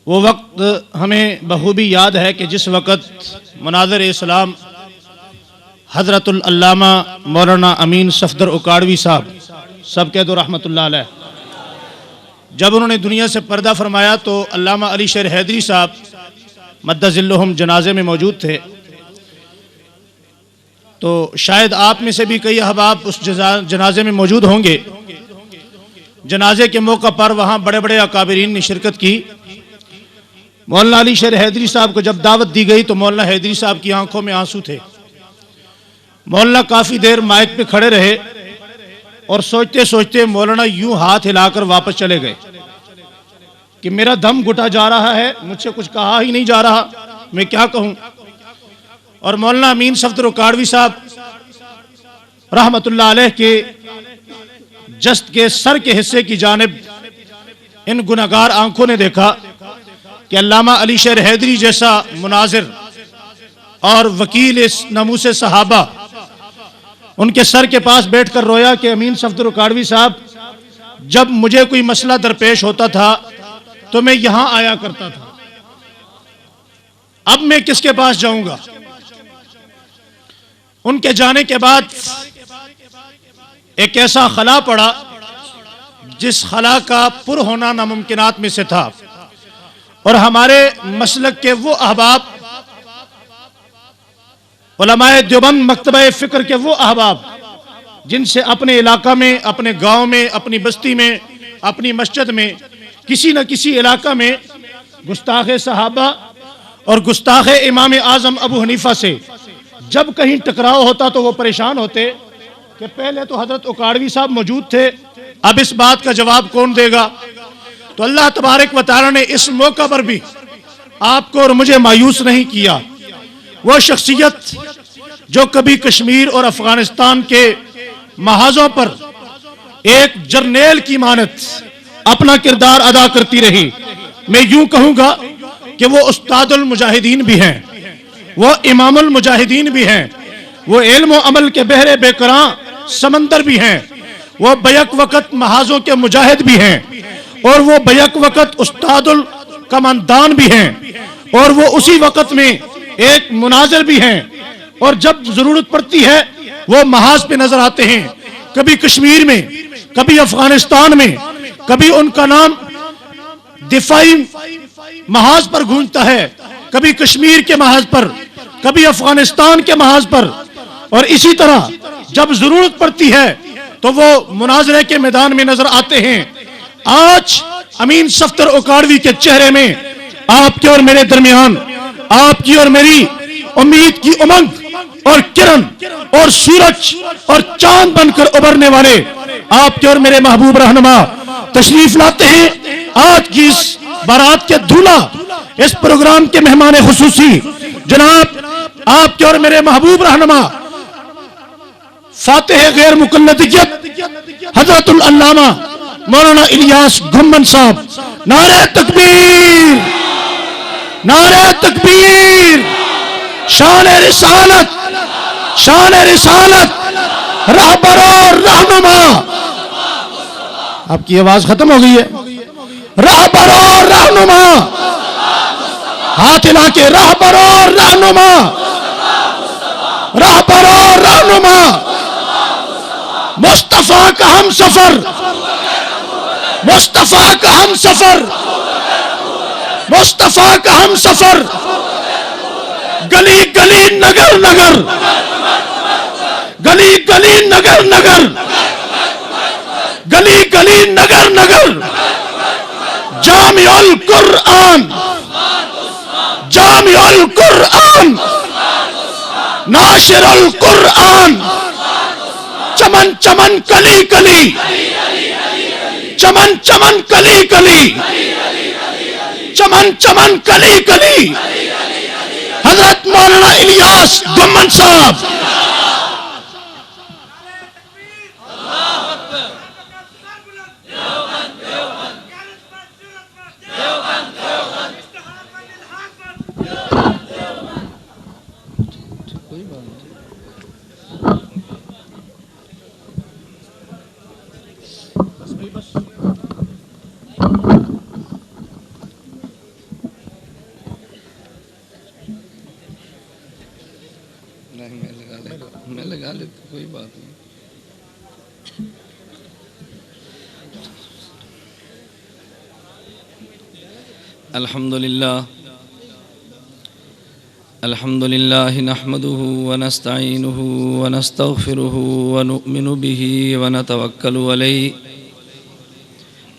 وہ وقت ہمیں بخوبی یاد ہے کہ جس وقت مناظر اسلام حضرت العلامہ مولانا امین صفدر اکاڑوی صاحب سب کہہ دو رحمۃ اللہ علیہ، جب انہوں نے دنیا سے پردہ فرمایا تو علامہ علی شیر حیدری صاحب مد ظلہم جنازے میں موجود تھے۔ تو شاید آپ میں سے بھی کئی احباب اس جنازے میں موجود ہوں گے۔ جنازے کے موقع پر وہاں بڑے بڑے اکابرین نے شرکت کی۔ مولانا علی شیر حیدری صاحب کو جب دعوت دی گئی تو مولانا حیدری صاحب کی آنکھوں میں آنسو تھے۔ مولانا کافی دیر مائک پہ کھڑے رہے اور سوچتے سوچتے مولانا یوں ہاتھ ہلا کر واپس چلے گئے کہ میرا دم گھٹا جا رہا ہے، مجھ سے کچھ کہا ہی نہیں جا رہا، میں کیا کہوں۔ اور مولانا امین صفدر اکاڑوی صاحب رحمت اللہ علیہ کے جسد کے سر کے حصے کی جانب ان گناہگار آنکھوں نے دیکھا کہ علامہ علی شیر حیدری جیسا مناظر اور وکیل اس ناموس صحابہ ان کے سر کے پاس بیٹھ کر رویا کہ امین صفدر اکاڑوی صاحب جب مجھے کوئی مسئلہ درپیش ہوتا تھا تو میں یہاں آیا کرتا تھا، اب میں کس کے پاس جاؤں گا۔ ان کے جانے کے بعد ایک ایسا خلا پڑا جس خلا کا پر ہونا ناممکنات میں سے تھا، اور ہمارے مسلک کے وہ احباب، علماء دیوبند مکتبہ فکر کے وہ احباب جن سے اپنے علاقہ میں، اپنے گاؤں میں، اپنی بستی میں، اپنی مسجد میں، کسی نہ کسی علاقہ میں گستاخ صحابہ اور گستاخ امام اعظم ابو حنیفہ سے جب کہیں ٹکراؤ ہوتا تو وہ پریشان ہوتے کہ پہلے تو حضرت اکاڑوی صاحب موجود تھے، اب اس بات کا جواب کون دے گا۔ تو اللہ تبارک و تعالی نے اس موقع پر بھی آپ کو اور مجھے مایوس نہیں کیا۔ وہ شخصیت جو کبھی کشمیر اور افغانستان کے محاذوں پر ایک جرنیل کی مانند اپنا کردار ادا کرتی رہی، میں یوں کہوں گا کہ وہ استاد المجاہدین بھی ہیں، وہ امام المجاہدین بھی ہیں، وہ علم و عمل کے بحر بے کراں سمندر بھی ہیں، وہ بیک وقت محاذوں کے مجاہد بھی ہیں، اور وہ بیک وقت استاد الکماندان بھی ہیں، اور وہ اسی وقت میں ایک مناظر بھی ہیں، اور جب ضرورت پڑتی ہے وہ محاذ پہ نظر آتے ہیں، کبھی کشمیر میں، کبھی افغانستان میں، کبھی ان کا نام دفاعی محاذ پر گونجتا ہے، کبھی کشمیر کے محاذ پر، کبھی افغانستان کے محاذ پر، اور اسی طرح جب ضرورت پڑتی ہے تو وہ مناظرے کے میدان میں نظر آتے ہیں۔ آج امین صفدر اکاڑوی کے چہرے میں آپ کے اور میرے درمیان، آپ کی اور میری امید کی امنگ اور کرن اور سورج اور چاند بن کر ابھرنے والے آپ کے اور میرے محبوب رہنما تشریف لاتے ہیں۔ آج کی اس بارات کے دھولا اس پروگرام کے مہمان خصوصی جناب آپ کے اور میرے محبوب رہنما فاتح غیر مقلدیت حضرت العلامہ مولانا الیاس گھمن صاحب، نعرہ تکبیر، نعرہ تکبیر، شان رسالت، شان رسالت، رہبر اور رہنما۔ آپ کی آواز ختم ہو گئی ہے۔ رہبر اور رہنما، ہاتھ ہلا کے، رہبر اور رہنما، رہبر اور رہنما، مصطفیٰ کا ہم سفر، مصطفیٰ کا ہم سفر، مصطفیٰ کا ہم سفر، گلی گلی نگر نگر، گلی گلی نگر نگر، گلی گلی نگر نگر، جامع القرآن، جامع القرآن، ناشر القرآن، چمن چمن کلی کلی، چمن چمن کلی کلی، چمن چمن کلی کلی، حضرت مولانا الیاس گھمن صاحب۔ الحمد لله نحمده ونستعينه ونستغفره ونؤمن به ونتوكل عليه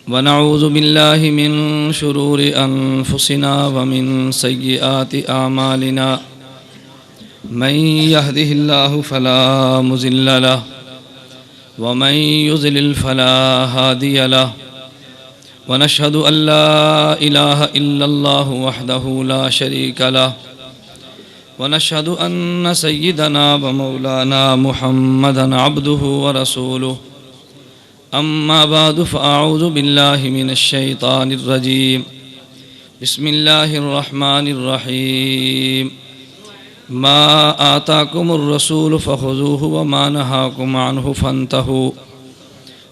ونعوذ بالله من شرور أنفسنا ومن سيئات أعمالنا من يهده الله فلا مضل له ومن يضلل فلا هادي له ونشهد أن لا إله إلا الله وحده لا شريك له ونشهد أن سيدنا ومولانا محمدا عبده ورسوله أما بعد فأعوذ بالله من الشيطان الرجيم بسم الله الرحمن الرحيم ما آتاكم الرسول فخذوه وما نهاكم عنه فانتهوا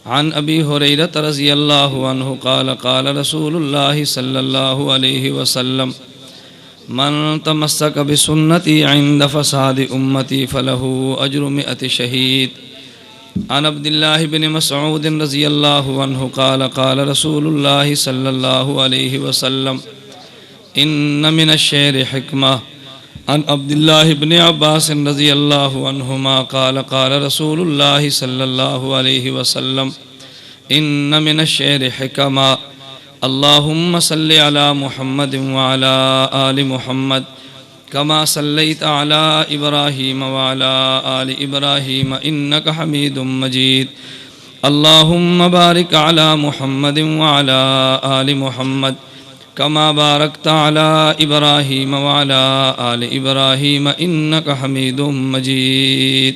عن أبي هريرة رضي الله عنه قال قال رسول الله صلى الله عليه وسلم من تمسك بسنتي عند فساد أمتي فله أجر 100 شهيد عن عبد الله بن مسعود رضي الله عنه قال قال رسول الله صلى الله عليه وسلم إن من الشعر حكمة عن عبد الله بن عباس رضي الله عنهما قال قال رسول الله صلى الله عليه وسلم إن من الشعر حكمة اللهم صل على محمد وعلى آل محمد كما صليت على إبراهيم وعلى آل إبراهيم إنك حميد مجيد اللهم بارك على محمد وعلى آل محمد كما باركت على إبراهيم وعلى آل إبراهيم إنك حميد مجيد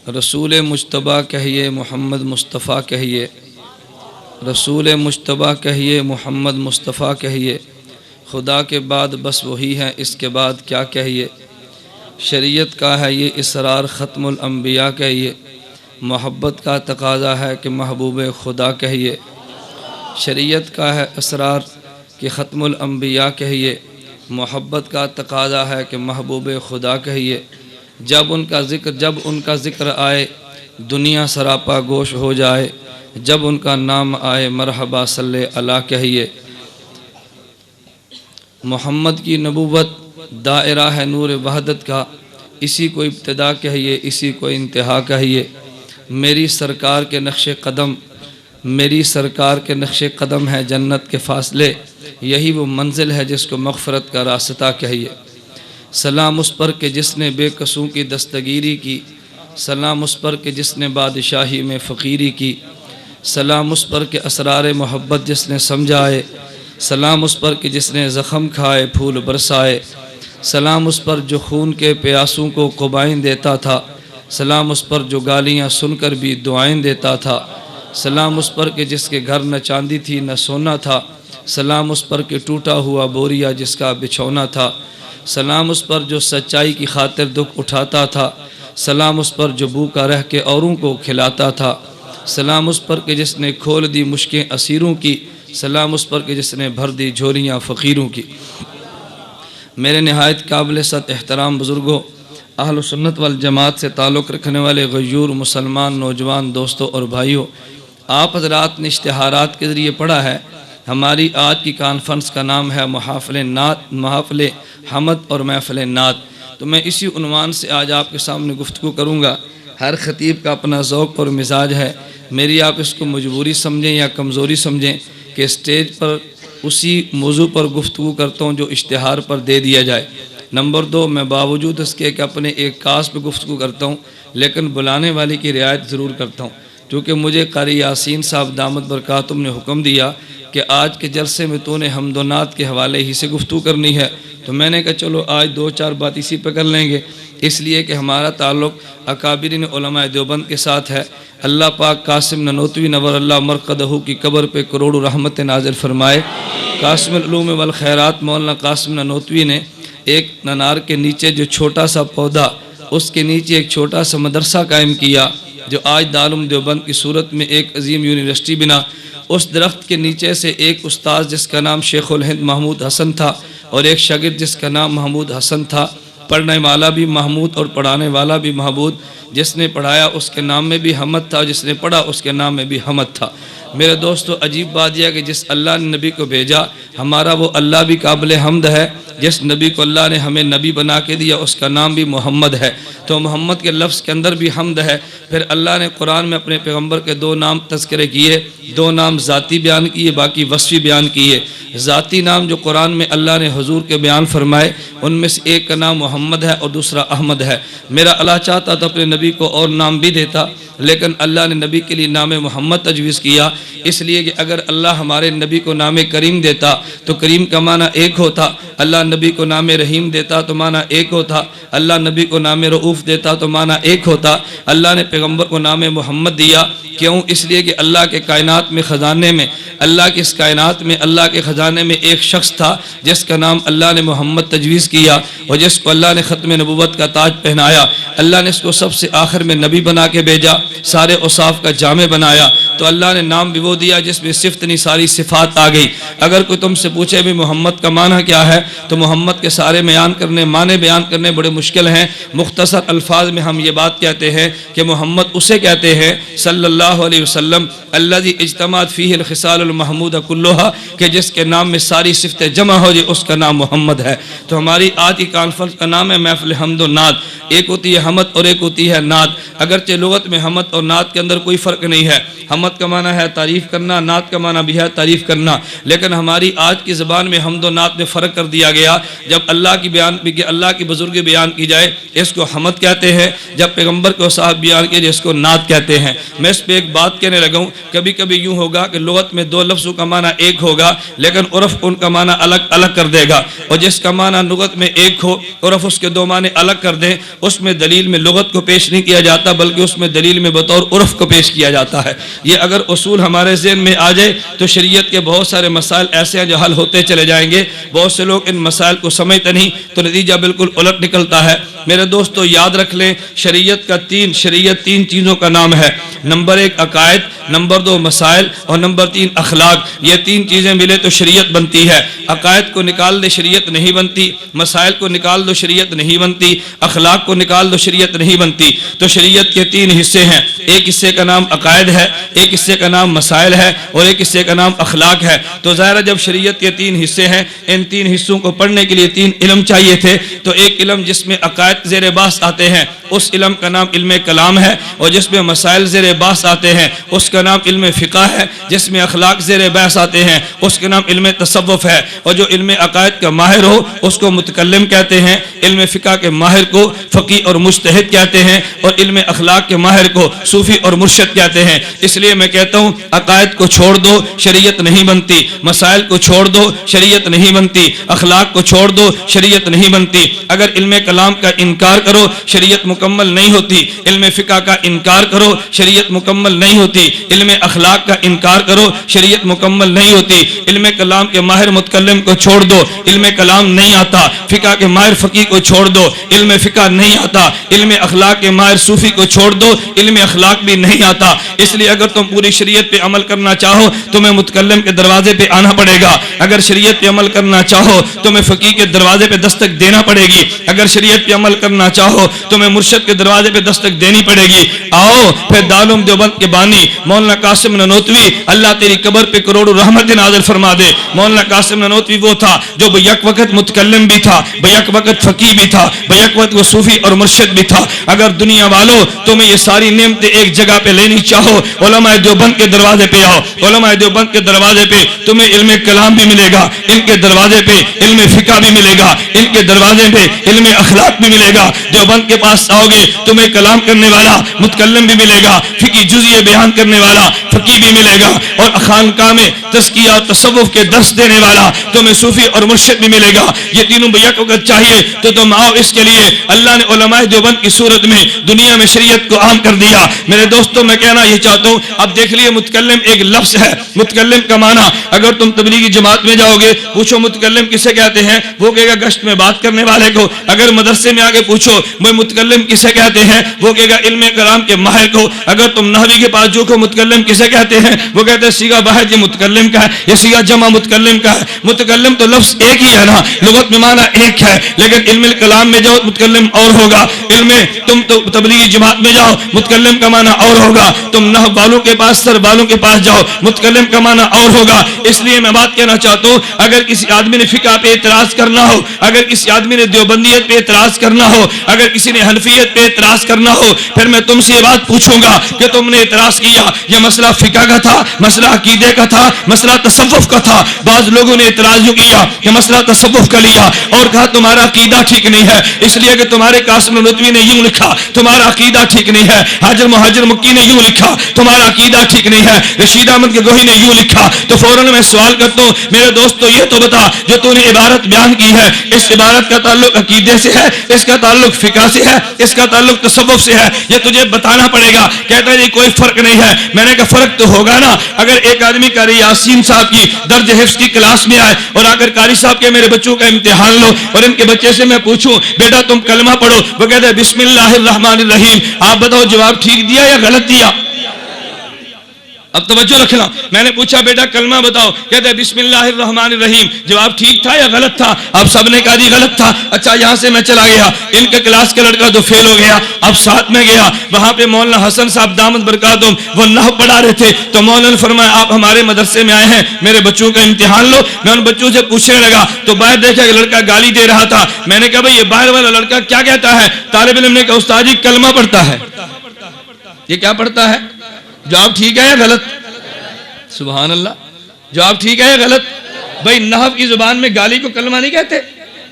رسول مجتبیٰ کہیے محمد مصطفیٰ کہیے رسول مجتبیٰ کہیے محمد مصطفیٰ کہیے خدا کے بعد بس وہی ہے اس کے بعد کیا کہیے شریعت کا ہے یہ اسرار ختم الانبیاء کہیے محبت کا تقاضا ہے کہ محبوب خدا کہیے شریعت کا ہے اسرار کہ ختم الانبیاء کہیے محبت کا تقاضا ہے کہ محبوب خدا کہیے جب ان کا ذکر آئے دنیا سراپا گوش ہو جائے جب ان کا نام آئے مرحبا صلی اللہ کہیے محمد کی نبوت دائرہ ہے نور وحدت کا اسی کو ابتدا کہیے اسی کو انتہا کہیے میری سرکار کے نقش قدم ہے جنت کے فاصلے یہی وہ منزل ہے جس کو مغفرت کا راستہ کہیے سلام اس پر کہ جس نے بے قصوں کی دستگیری کی سلام اس پر کہ جس نے بادشاہی میں فقیری کی سلام اس پر کہ اسرار محبت جس نے سمجھائے سلام اس پر کہ جس نے زخم کھائے پھول برسائے سلام اس پر جو خون کے پیاسوں کو قبائیں دیتا تھا سلام اس پر جو گالیاں سن کر بھی دعائیں دیتا تھا سلام اس پر کہ جس کے گھر نہ چاندی تھی نہ سونا تھا سلام اس پر کہ ٹوٹا ہوا بوریا جس کا بچھونا تھا سلام اس پر جو سچائی کی خاطر دکھ اٹھاتا تھا سلام اس پر جو بھوکا رہ کے اوروں کو کھلاتا تھا سلام اس پر کہ جس نے کھول دی مشکیں اسیروں کی سلام اس پر کہ جس نے بھر دی جھولیاں فقیروں کی میرے نہایت قابل ست احترام بزرگوں اہل سنت والجماعت سے تعلق رکھنے والے غیور مسلمان نوجوان دوستوں اور بھائیوں آپ حضرات نے اشتہارات کے ذریعے پڑھا ہے ہماری آج کی کانفرنس کا نام ہے محافل حمد اور محفل نعت تو میں اسی عنوان سے آج آپ کے سامنے گفتگو کروں گا ہر خطیب کا اپنا ذوق اور مزاج ہے میری آپ اس کو مجبوری سمجھیں یا کمزوری سمجھیں کہ اسٹیج پر اسی موضوع پر گفتگو کرتا ہوں جو اشتہار پر دے دیا جائے نمبر 2 میں باوجود اس کے کہ اپنے ایک کاس پہ گفتگو کرتا ہوں لیکن بلانے والے کی رعایت ضرور کرتا ہوں کیونکہ مجھے قاری یاسین صاحب دامت برکاتہم نے حکم دیا کہ آج کے جلسے میں تو نے حمد و نعت کے حوالے ہی سے گفتگو کرنی ہے تو میں نے کہا چلو آج 2-4 بات اسی پہ کر لیں گے اس لیے کہ ہمارا تعلق اکابرین علماء دیوبند کے ساتھ ہے اللہ پاک قاسم ننوتوی نور اللہ مرقدہ کی قبر پہ کروڑوں رحمت نازل فرمائے قاسم العلوم والخیرات مولانا قاسم ننوتوی نے ایک ننار کے نیچے جو چھوٹا سا پودا اس کے نیچے ایک چھوٹا سا مدرسہ قائم کیا جو آج دارالعلوم دیوبند کی صورت میں ایک عظیم یونیورسٹی بنا اس درخت کے نیچے سے ایک استاد جس کا نام شیخ الہند محمود حسن تھا اور ایک شاگرد جس کا نام محمود حسن تھا پڑھنے والا بھی محمود اور پڑھانے والا بھی محمود، جس نے پڑھایا اس کے نام میں بھی حمد تھا، جس نے پڑھا اس کے نام میں بھی حمد تھا۔ میرے دوستو، عجیب بات یہ ہے کہ جس اللہ نے نبی کو بھیجا، ہمارا وہ اللہ بھی قابل حمد ہے۔ جس نبی کو اللہ نے ہمیں نبی بنا کے دیا اس کا نام بھی محمد ہے، تو محمد کے لفظ کے اندر بھی حمد ہے۔ پھر اللہ نے قرآن میں اپنے پیغمبر کے 2 نام تذکرے کیے، 2 نام ذاتی بیان کیے، باقی وصفی بیان کیے۔ ذاتی نام جو قرآن میں اللہ نے حضور کے بیان فرمائے، ان میں سے ایک کا نام محمد ہے اور دوسرا احمد ہے۔ میرا اللہ چاہتا تو اپنے نبی کو اور نام بھی دیتا، لیکن اللہ نے نبی کے لیے نام محمد تجویز کیا، اس لیے کہ اگر اللہ ہمارے نبی کو نام کریم دیتا تو کریم کا معنی ایک ہوتا، اللہ نبی کو نام رحیم دیتا تو معنی ایک ہوتا، اللہ نبی کو نام رؤوف دیتا تو معنی ایک ہوتا۔ اللہ نے پیغمبر کو نام محمد دیا، کیوں؟ اس لیے کہ اللہ کے کائنات میں خزانے میں، اللہ کی اس کائنات میں، اللہ کے خزانے میں ایک شخص تھا جس کا نام اللہ نے محمد تجویز کیا، اور جس کو اللہ نے ختم نبوت کا تاج پہنایا۔ اللہ نے اس کو سب سے آخر میں نبی بنا کے بھیجا، سارے اوصاف کا جامع بنایا، تو اللہ نے نام بھی وہ دیا جس میں صفت نہیں ساری صفات آ گئی۔ اگر کوئی تم سے پوچھے بھی محمد کا معنی کیا ہے، تو محمد کے سارے معنی بیان کرنے بڑے مشکل ہیں۔ مختصر الفاظ میں ہم یہ بات کہتے ہیں کہ محمد اسے کہتے ہیں صلی اللہ علیہ وسلم الذی اجتماعت فیہ الخصال المحمود کلھا، کہ جس کے نام میں ساری صفتیں جمع ہو جائے اس کا نام محمد ہے۔ تو ہماری آج کی کانفرنس کا نام ہے محفل حمد و نعت۔ ایک ہوتی ہے حمد اور ایک ہوتی ہے نعت۔ اگرچہ لغت میں حمد اور نعت کے اندر کوئی فرق نہیں ہے، حمد کا معنی ہے تعریف کرنا، نعت کا معنی بھی ہے تعریف کرنا، لیکن ہماری آج کی زبان میں حمد و نعت میں فرق کر دیا گیا۔ جب اللہ کی بزرگی بیان کی جائے اس کو حمد کہتے ہیں، جب پیغمبر کو صاحب بیان کیے جائے اس کو نعت کہتے ہیں۔ میں اس پہ ایک بات کہنے لگا ہوں، کبھی کبھی یوں ہوگا کہ لغت میں 2 لفظوں کا معنی ایک ہوگا، لیکن عرف ان کا معنی الگ الگ کر دے گا، اور جس کا معنی لغت میں ایک ہو، عرف اس کے 2 معنی الگ کر دیں، اس میں دلیل میں لغت کو پیش نہیں کیا جاتا بلکہ اس میں دلیل میں بطور عرف کو پیش کیا جاتا ہے۔ یہ اگر اصول ہمارے ذہن میں آ جائے تو شریعت کے بہت سارے مسائل ایسے ہیں جو حل ہوتے چلے جائیں گے۔ بہت سے لوگ ان مسائل کو سمجھتے نہیں تو نتیجہ بالکل الٹ نکلتا ہے۔ میرے دوستو یاد رکھ لیں، شریعت 3 چیزوں کا نام ہے۔ نمبر 1 عقائد، نمبر 2 مسائل، اور نمبر 3 اخلاق۔ یہ 3 چیزیں ملے تو شریعت بنتی ہے۔ عقائد کو نکال دے شریعت نہیں بنتی، مسائل کو نکال دو شریعت نہیں بنتی، اخلاق کو نکال دو شریعت نہیں بنتی۔ تو شریعت کے 3 حصے ہیں، ایک حصے کا نام عقائد ہے، ایک حصے کا نام مسائل ہے، اور ایک حصے کا نام اخلاق ہے۔ تو ظاہر جب شریعت کے 3 حصے ہیں، ان 3 حصوں کو پڑھنے کے لیے 3 علم چاہیے تھے۔ تو ایک علم جس میں عقائد زیر بحث آتے ہیں اس علم کا نام علم کلام ہے، اور جس میں مسائل زیر بحث آتے ہیں اس کا نام علم فقہ ہے، جس میں اخلاق زیر بحث آتے ہیں اس کا نام علم تصوف ہے۔ اور جو علم عقائد کا ماہر ہو اس کو متکلم کہتے ہیں، علم فقہ کے ماہر کو فقیہ اور مجتہد کہتے ہیں، اور علم اخلاق کے ماہر کو صوفی اور مرشد کہتے ہیں۔ اس لیے میں کہتا ہوں عقائد کو چھوڑ دو شریعت نہیں بنتی، مسائل کو چھوڑ دو شریعت نہیں بنتی، اخلاق کو چھوڑ دو شریعت نہیں بنتی۔ اگر علم کلام کا انکار کرو شریعت مکمل نہیں ہوتی، علم فقہ کا انکار کرو شریعت مکمل نہیں ہوتی، علم اخلاق کا انکار کرو شریعت مکمل نہیں ہوتی۔ علم کلام کے ماہر متکلم کو چھوڑ دو، علم کلام نہیں آتا۔ فقہ کے ماہر فقیہ کو چھوڑ دو، علم فقہ نہیں آتا۔ علم اخلاق کے ماہر صوفی کو چھوڑ دو، علم اخلاق بھی نہیں آتا۔ اس لیے اگر تم پوری شریعت پہ عمل کرنا چاہو تمہیں متکلم کے دروازے پہ آنا پڑے گا، اگر شریعت پہ عمل کرنا چاہو تمہیں فقیہ کے دروازے پہ دستک دینا پڑے گی، اگر شریعت پہ عمل کرنا چاہو تمہیں مرشد کے دروازے پہ دستک دینی پڑے گی۔ آؤ پھر دارالعلوم دیوبند کے بانی مولانا قاسم نانوتوی، اللہ تیری قبر پہ کروڑوں رحمت نازل فرما دے۔ مولانا قاسم نانوتوی وہ تھا جو بیک وقت متکلم بھی تھا، بیک وقت فقیہ بھی تھا، بیک وقت وہ صوفی اور مرشد بھی تھا۔ اگر دنیا والوں تمہیں یہ ساری نعمتیں ایک جگہ پہ لینی چاہو علماء دیوبند کے دروازے پہ آؤ۔ علماء دیوبند کے دروازے پہ تمہیں علم کلام بھی ملے گا، ان کے دروازے پہ علم فقہ بھی ملے گا، ان کے دروازے پہ علم اخلاق بھی ملے گا۔ دیوبند کے پاس آؤ گے تمہیں کلام کرنے والا متکلم بھی ملے گا، فقہ جزئیہ بیان کرنے والا فقیہ بھی ملے گا، اور خانقاہ میں تزکیہ اور تصوف کے درس دینے والا تمہیں صوفی اور مرشد بھی ملے گا۔ یہ تینوں بیک وقت چاہیے تو تم آؤ۔ اس کے لیے اللہ نے علماء دیوبند کی صورت میں دنیا میں شریعت کو عام کر دیا۔ میرے دوستوں میں کہنا یہ چاہتا ہوں، اب دیکھ لیے متکلم ایک لفظ ہے، متکلم کا معنی اگر تم تبلیغی جماعت میں جاؤ گے پوچھو متکلم کسے کہتے ہیں، وہ کہے گا گشت میں بات کرنے والے کو۔ اگر مدرسے میں آگے پوچھو میں متکلم کسے کہتے ہیں؟ وہ کہے گا علم کلام کے ماہر کو. اگر تم نحوی کے پاس جو کو متکلم کسے کہتے ہیں؟ وہ کہتے ہیں صیغہ واحد یہ متکلم کا ہے, یہ صیغہ جمع متکلم کا ہے. متکلم تو لفظ ایک ہی ہے نا, لغت میں معنی ایک ہے, لیکن علم کلام میں جاؤ متکلم اور ہوگا. علم تم تو تبلیغی جماعت میں جاؤ متکلم کا معنی اور ہوگا. تم نحو والوں کے پاس سر والوں کے پاس جاؤ متکلم کا معنی اور ہوگا. اس لیے میں بات کہنا چاہتا ہوں, اگر کسی آدمی نے فقہ پہ اعتراض کرنا ہو, اگر کسی آدمی نے دیوبندیت پہ اعتراض کرنا ہو, اگر کسی نے حنفیت پہ اعتراض کرنا ہو, پھر میں تم سے یہ بات پوچھوں گا کہ تم نے اعتراض کیا یہ مسئلہ فقہ کا تھا, مسئلہ عقیدے کا تھا, مسئلہ تصوف کا تھا. بعض لوگوں نے اعتراض یوں کیا کہ مسئلہ تصوف کا لیا اور کہا تمہارا عقیدہ ٹھیک نہیں ہے, اس لیے کہ تمہارے قاسم ندوی نے یوں لکھا تمہارا عقیدہ ٹھیک نہیں ہے, حاجر مہاجر مکی نے یوں لکھا تمہارا عقیدہ ٹھیک نہیں ہے, رشید احمد کے گوہی نے یوں لکھا. تو فوراً میں سوال کرتا ہوں میرے دوستو یہ تو بتا جو تو نے عبارت بیان کی ہے اس عبارت کا تعلق عقیدے سے ہے, اس کا تعلق فقہ سے ہے, اس کا تعلق تصوف سے ہے, یہ تجھے بتانا پڑے گا. کہتا ہے یہ کوئی فرق نہیں ہے. میں نے کہا فرق تو ہوگا نا. اگر ایک آدمی قاری یاسین صاحب کی درج حفظ کی کلاس میں آئے اور آ کر قاری صاحب کے میرے بچوں کا امتحان لو اور ان کے بچے سے میں پوچھوں بیٹا تم کلمہ پڑھو, وہ کہتا ہے بسم اللہ الرحمن الرحیم, آپ بتاؤ جواب ٹھیک دیا یا غلط دیا؟ اب توجہ رکھنا, میں نے پوچھا بیٹا کلمہ بتاؤ, کہتے ہیں بسم اللہ الرحمن الرحیم, جواب ٹھیک تھا یا غلط تھا؟ اب سب نے کہا جی غلط تھا. اچھا یہاں سے میں چلا گیا, ان کے کلاس کا لڑکا تو فیل ہو گیا. اب ساتھ میں گیا, وہاں پہ مولانا حسن صاحب دامت برکاتہم وہ نحو پڑھا رہے تھے. تو مولانا نے فرمایا آپ ہمارے مدرسے میں آئے ہیں, میرے بچوں کا امتحان لو. میں ان بچوں سے پوچھنے لگا تو باہر دیکھا کہ لڑکا گالی دے رہا تھا. میں نے کہا بھائی یہ باہر والا لڑکا کیا کہتا ہے؟ طالب علم نے کہا استاد جی کلمہ پڑھتا ہے. یہ کیا پڑھتا ہے؟ جواب ٹھیک ہے یا غلط؟ سبحان اللہ, جواب ٹھیک ہے یا غلط؟ بھائی نحو کی زبان میں گالی کو کلمہ نہیں کہتے.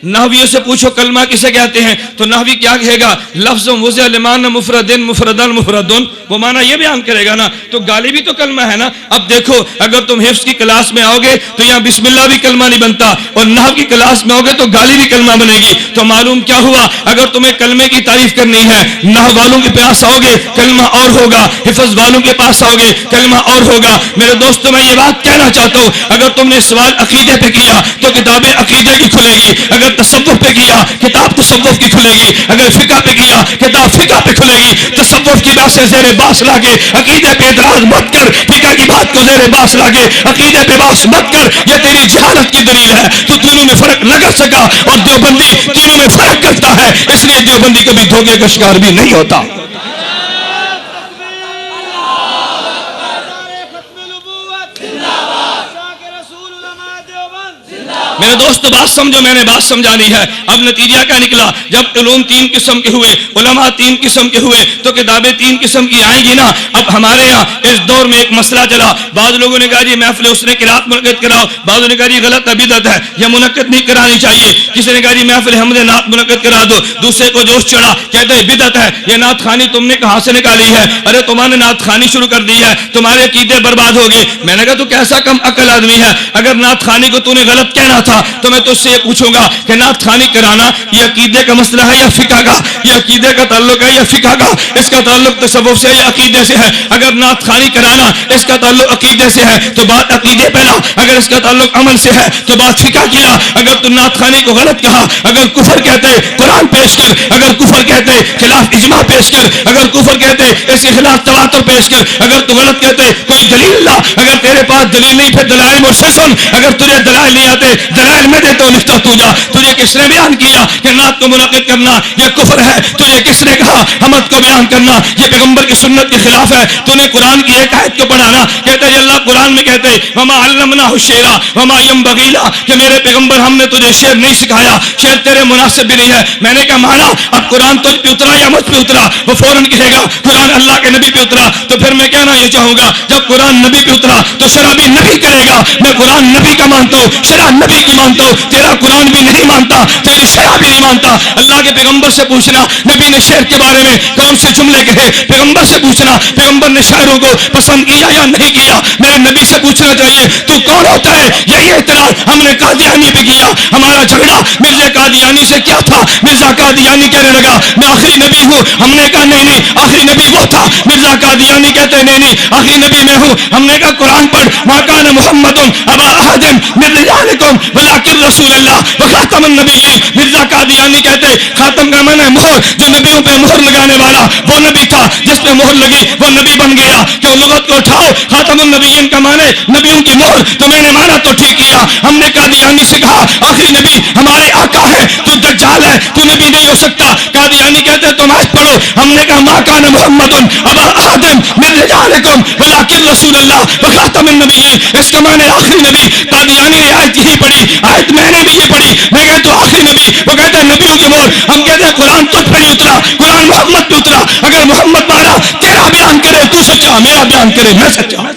نحویوں سے پوچھو کلمہ کسے کہتے ہیں, تو نحوی کیا کہے گا؟ لفظ وضع لمعنى مفرد مفردن مفردن, وہ معنی یہ بیان کرے گا نا. تو گالی بھی تو کلمہ ہے نا. اب دیکھو اگر تم حفظ کی کلاس میں آؤ گے تو یہاں بسم اللہ بھی کلمہ نہیں بنتا, اور نحو کی کلاس میں آؤ گے تو گالی بھی کلمہ بنے گی. تو معلوم کیا ہوا, اگر تمہیں کلمے کی تعریف کرنی ہے نحو والوں کے پاس آؤ گے کلمہ اور ہوگا, حفظ والوں کے پاس آؤ گے کلمہ اور ہوگا. میرے دوستو میں یہ بات کہنا چاہتا ہوں, اگر تم نے سوال عقیدے پہ کیا تو کتابیں عقیدے کی کھلے گی, اگر تصوف پہ کیا کتاب تصوف کی کھلے گی, اگر فقہ پہ کیا کتاب فقہ پہ کھلے گی. تصوف کی بات سے زیر باس لاگے عقیدے پہ اعتراض مت کر, فقہ کی بات کو زیر باس لاگے عقیدے پہ باس مت کر. یہ تیری جہالت کی دلیل ہے. تو تینوں میں فرق نہ کر سکا اور دیوبندی تینوں میں فرق کرتا ہے, اس لیے دیوبندی کبھی دھوکے کا شکار بھی نہیں ہوتا. میرے دوست بات سمجھو, میں نے بات سمجھانی ہے. اب نتیجہ کیا نکلا, جب علوم تین قسم کے ہوئے, علماء تین قسم کے ہوئے, تو کتابیں تین قسم کی آئیں گی نا. اب ہمارے ہاں اس دور میں ایک مسئلہ چلا, بعض لوگوں نے کہا جی محفل اس نے قرات منعقد کراؤ, بعضوں نے کہا جی غلط بدعت ہے یہ منعقد نہیں کرانی چاہیے. کسی نے کہا جی محفل حمد نعت منعقد کرا دو, دوسرے کو جوش چڑھا کہتے ہیں بدعت ہے, یہ نعت خوانی تم نے کہاں سے نکالی ہے, ارے تمہارے نعت خوانی شروع کر دی ہے, تمہارے عقیدے برباد ہو گئے. میں نے کہا تو کیسا کم عقل آدمی ہے, اگر نعت خوانی کو تو نے غلط کہنا تھا تو میں تجھ سے یہ پوچھوں گا کہ نعت خوانی کرانا یہ عقیدے کا مسئلہ ہے یا فقہ کا؟ یہ عقیدے کا تعلق ہے یا فقہ کا؟ اس کا تعلق تصوف سے یا عقیدے سے ہے؟ اگر نعت خوانی کرانا اس کا تعلق عقیدے سے ہے تو بات عقیدے پہ لا, اگر اس کا تعلق عمل سے ہے تو بات فقہ کی لا. اگر تو نعت خوانی کو غلط کہا, اگر کفر کہتے قرآن پیش کر, اگر کفر کہتے خلاف اجماع پیش کر, اگر کفر کہتے اس کے خلاف تواتر پیش کر, اگر تو غلط کہتے کوئی دلیل لا. اگر تیرے پاس دلیل نہیں پھر دلائل مجھ سے سن, اگر تجھے دلائل نہیں آتے دلائل میں دیتا ہوں لکھتا تو جا. تجھے کس نے بیان کیا کہ نعت کو منعقد کرنا یہ کفر ہے؟ تجھے کس نے کہا حمد کو بیان کرنا یہ پیغمبر کی سنت کے خلاف ہے؟ تو نے قرآن کی ایک آیت کو پڑھانا, کہتا ہے اللہ قرآن میں کہتے وما علمناہ الشعر وما ينبغي له, کہ میرے پیغمبر ہم نے تجھے شعر نہیں سکھایا, شعر تیرے مناسب بھی نہیں ہے. میں نے کہا مانا اب قرآن تجھ پہ اترا یا مجھ پہ اترا؟ وہ فوراً کہے گا قرآن اللہ کے نبی پہ اترا. تو پھر میں کہنا یہ چاہوں گا جب قرآن نبی پہ اترا تو شرع بھی نبی کرے گا. میں قرآن نبی کا مانتا ہوں, شرع نبی کی مانتا ہوں, تیرا قرآن بھی نہیں مانتا, تیری شرع بھی نہیں مانتا. اللہ کے پیغمبر سے پوچھنا نبی نے شعر کے بارے میں کون سے جملے کہے, پیغمبر سے پوچھنا پیغمبر نے شاعروں کو پسند کیا یا نہیں کیا. میرے نبی سے پوچھنا چاہیے تو کون ہوتا ہے. یہی اعتراض ہم نے قادیانی پہ کیا. ہمارا جھگڑا مرزا قادیانی سے کیا تھا؟ مرزا قادیانی کہنے لگا میں آخری نبی ہوں. ہم نے کہا نہیں نہیں, آخری نبی وہ تھا. مرزا قادیانی کہتے نہیں نہیں, آخری نبی میں ہوں. ہم نے کہا قرآن پڑھ, ما کان محمد ابا احد من رجالکم ولکن رسول اللہ وخاتم النبیین. مرزا قادیانی کہتے خاتم کا معنی ہے مہر, جو نبیوں پہ مہر لگانے والا وہ نبی تھا. جس پہ مہر لگی وہ نبی بن گیا. کہ لغت کو اٹھاؤ, خاتم النبیین کا معنی نبیوں کی مہر, تو میں نے مانا تو ٹھیک کیا. ہم نے قادیانی سے کہا آخری نبی ہمارے آقا ہے, تو دجال ہے, تو نبی نہیں ہو سکتا. قادیانی کہتے تم آج پڑھو. ہم نے کہا ما کان محمد ابا احد من رجالکم ولکن رسول اللہ وخاتم النبیین. اس کا معنی آخری نبی. قادیانی نے آیت یہی پڑھی, آیت میں نے بھی یہ پڑھی. میں کہتا ہوں آخری نبی, وہ کہتے ہیں نبیوں کی مہر. ہم کہتے ہیں قرآن تجھ پہ نہیں اترا, قرآن محمد پہ اترا. اگر محمد مارا تیرا بیان کرے تو سچا, میرا بیان کرے میں سچا.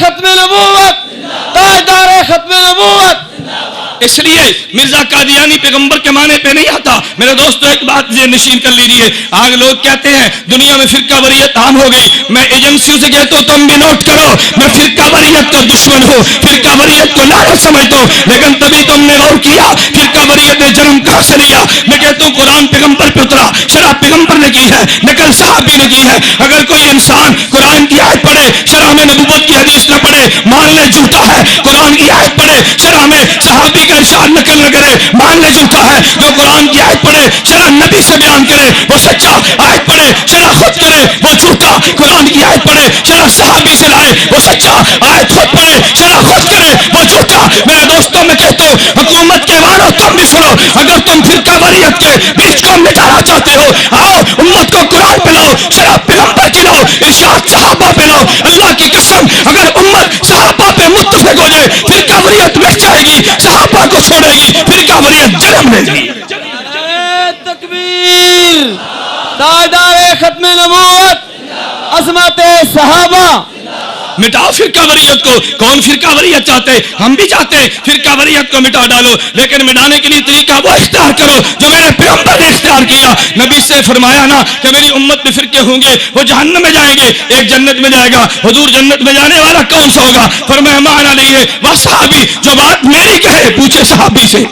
ختم نبوت, تاجدار ختم نبوت. اس لیے مرزا قادیانی پیغمبر کے معنی پہ نہیں آتا. میرے دوستو ایک بات یہ نشین کر لیجیے. آج لوگ کہتے ہیں دنیا میں فرقہ واریت عام ہو گئی. میں ایجنسیوں سے کہتا ہوں تم بھی نوٹ کرو, میں فرقہ واریت کا دشمن ہوں, فرقہ واریت کو لعنت سمجھتا ہوں. لیکن تبھی تم نے غور کیا فرقہ واریت نے جنم کہاں سے لیا. میں کہتا ہوں قرآن پیغمبر پہ اترا, شرح پیغمبر نے کی ہے, نقل صحابی نے کی ہے. اگر کوئی انسان قرآن کی آیت پڑھے, شرح میں نبوت کی حدیث نہ پڑھے, مان لے جھوٹا ہے. قرآن کی آیت پڑھے, شرح میں صحابی کا ارشاد نقل نہ کرے, مان لے جھوٹا ہے. جو قرآن کی آیت پڑھے, شرح نبی سے بیان کرے وہ سچا, آیت پڑھے شرح خود کرے وہ جھوٹا. قرآن کی آیت پڑھے, شرح صحابی سے لائے وہ سچا, آیت خود پڑھے شرح خود کرے وہ جھوٹا. میرے دوستوں میں کہتا ہوں حکومت کے وارو تم بھی سنو. اگر تم فرقہ واریت کے بیچ کو مٹانا چاہتے ہو, آؤ امت کو قرآن پہ لاؤ, شرح پیغمبر کی لاؤ, ارشاد صحابہ پہ لاؤ. اللہ کی قسم اگر امت صحابہ پہ متفق ہو جائے فرقہ واریت مٹ جائے گی, صحابہ کو چھوڑے گی, فرقہ واریت جنم لے گی. تکبیر, تاجدار ختم نبوت, عظمت صحابہ. مٹاؤ فرقہ واریت کو. کون فرقہ واریت چاہتے؟ ہم بھی چاہتے ہیں فرقہ واریت کو مٹا ڈالو, لیکن مٹانے کے لیے طریقہ وہ اختیار کرو جو میرے پیغمبر نے اختیار کیا. نبی سے فرمایا نا کہ میری امت میں فرقے ہوں گے, وہ جہنم میں جائیں گے, ایک جنت میں جائے گا. حضور جنت میں جانے والا کون سا ہوگا؟ فرمایا مانا نہیں ہے وہ صحابی جو بات میری کہے پوچھے صحابی سے,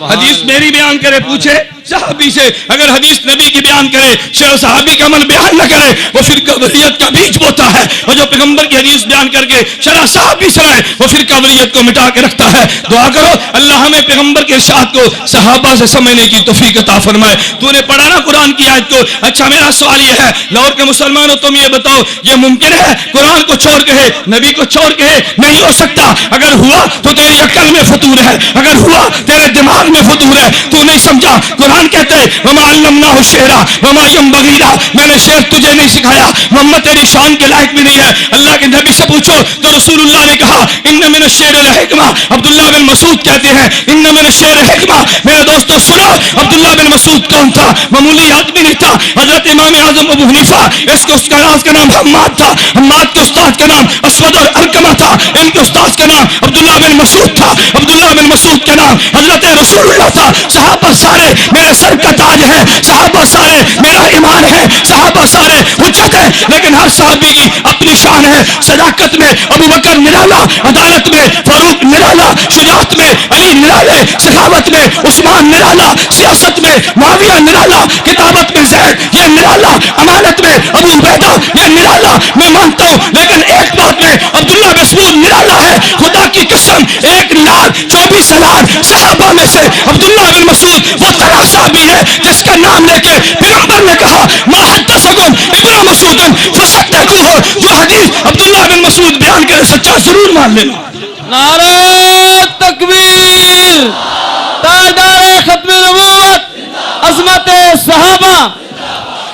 حدیث میری بیان کرے پوچھے صحابی سے. اگر حدیث نبی کی بیان کرے, شیخ صحابی کا عمل بیان نہ کرے, وہ فرقہ واریت کا بیج بوتا ہے. اور جو پیغمبر کی حدیث بیان کر کے شرح صحابی سنائے وہ فرقہ واریت کو مٹا کے رکھتا ہے. دعا کرو اللہ ہمیں پیغمبر کے ارشاد کو صحابہ سے سمجھنے کی توفیق عطا فرمائے. تو نے پڑھا نا قرآن کی آیت کو. اچھا میرا سوال یہ ہے, لاہور کے مسلمانوں تم یہ بتاؤ, یہ ممکن ہے قرآن کو چھوڑ کے ہے, نبی کو چھوڑ کے ہے؟ نہیں ہو سکتا. اگر ہوا تو تیری عقل میں فطور ہے, اگر ہوا تیرے دماغ میں فطور ہے, تو نہیں سمجھا. قرآن کہتے ہیں وما علمناہ الشعر وما ينبغي له, میں نے شعر تجھے نہیں سکھایا, محمد تیری شان کے لائق بھی نہیں ہے. اللہ کے نبی سے پوچھو تو رسول اللہ نے کہا ان من الشعر لحکمہ. عبداللہ بن مسعود کہتے ہیں ان من الشعر حکمہ. میرے دوستو سنو, عبداللہ بن مسعود کون تھا؟ معمولی آدمی نہیں تھا. حضرت امام اعظم ابو حنیفہ, اس کا نام حماد تھا, حماد کے استاد کا نام اسود اور ارکمہ تھا, ان کے استاد کا نام عبداللہ بن مسعود تھا, عبداللہ بن مسعود کا نام حضرت رسول اللہ تھا. صحابہ سارے میرے سر کا تاج ہے, صحابہ سارے میرا ایمان ہے, صحابہ سارے حجت ہے, لیکن ہر صحابی کی اپنی شان ہے. صداقت میں ابو بکر نرالا, عدالت میں فاروق نرالا, شجاعت میں علی نرالے, سخاوت میں عثمان نرالا, سیاست میں معاویہ نرالا, کتابت میں زید یہ نرالا, امانت میں ابو عبیدہ یہ نرالا. میں مانتا ہوں لیکن ایک بات میں عبداللہ بن مسعود نرالا ہے. خدا کی قسم 1,24,000 صحابہ میں سے عبداللہ بن مسعود وہ تنہا صحابی ہے جس کا نام لے کے پیغمبر نے کہا ما حدثکم ابن مسعود فصدقوہ. جو حدیث عبداللہ بن مسعود بیان کرے سچا ضرور مان لینا. نعرہ تکبیر, تاجدار ختم نبوت, عظمت صحابہ.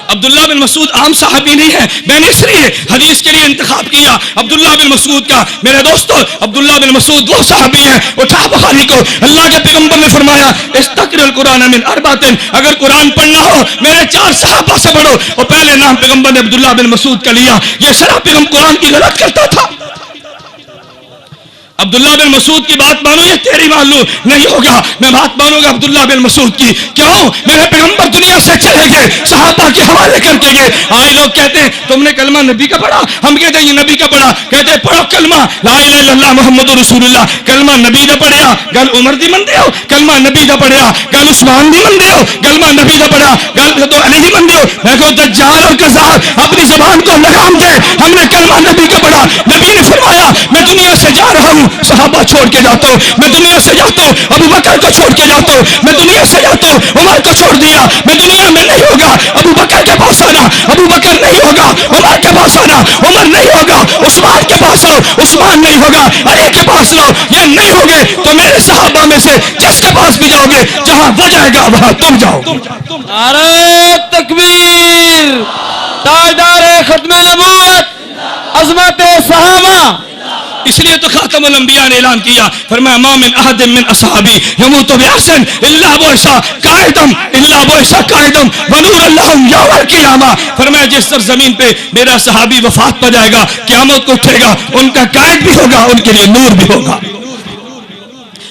عبداللہ بن مسعود عام صحابی نہیں ہے. میں نے اس لیے حدیث کے لیے انتخاب کیا عبداللہ بن مسعود کا. میرے دوستو عبداللہ بن مسعود وہ صحابی ہیں. اٹھا بخاری کو, اللہ کے پیغمبر نے فرمایا استقر القرآن من اربعۃ, اگر قرآن پڑھنا ہو میرے 4 صحابہ سے پڑھو. اور پہلے نام پیغمبر نے عبداللہ بن مسعود کا لیا. یہ شرح پیغمبر قرآن کی غلط کرتا تھا. عبداللہ بن مسعود کی بات مانو یہ تیری مان لو, نہیں ہوگا. میں بات مانوں گا عبداللہ بن مسعود کی. کیوں؟ میرے پیغمبر دنیا سے چلے صحابہ کے حوالے کر کے گئے. آئے لوگ کہتے ہیں تم نے کلمہ نبی کا پڑھا, ہم کہتے ہیں یہ نبی کا پڑھا. کہتے ہیں پڑھو کلمہ لا الہ الا اللہ محمد رسول اللہ. کلمہ نبی دا پڑھیا گل عمر دی من دے ہو, کلمہ نبی دا پڑھیا گل عثمان دی من دے ہو, کلمہ نبی دا پڑھا گل تو علی دی من دے ہو. میں کہو دجال اور کذاب اپنی زبان کو لگام دے, ہم نے کلمہ نبی کا پڑھا. نبی نے فرمایا میں دنیا سے جا رہا ہوں, صحابہ چھوڑ کے جاتا ہوں. میں دنیا سے جاتا ہوں, ابو بکر کو چھوڑ کے جاتا ہوں. میں دنیا سے جاتا ہوں, عمر کو چھوڑ دیا. میں دنیا میں نہیں ہوگا, ابو بکر کے پاس آنا, ابو بکر نہیں ہوگا. عمر کے پاس آنا, عمر نہیں ہوگا. عثمان کے پاس آؤ, عثمان نہیں ہوگا. علی کے پاس لاؤ, یہ نہیں ہوگے تو میرے صحابہ میں سے جس کے پاس بھی جاؤ گے, جہاں وہ جائے گا وہاں تم جاؤ. نعرہ تکبیر, تاجدار ختم نبوت, عظمت صحابہ. اس لیے تو خاتم الانبیاء نے اعلان کیا, فرمایا ما من احد من اصحابی یموت باحسن الا بعث قائدا الا بعث قائدا ونور لهم یوم القیامہ. فرمایا جس سرزمین پہ میرا صحابی وفات پا جائے گا, قیامت کو اٹھے گا, ان کا قائد بھی ہوگا, ان کے لیے نور بھی ہوگا.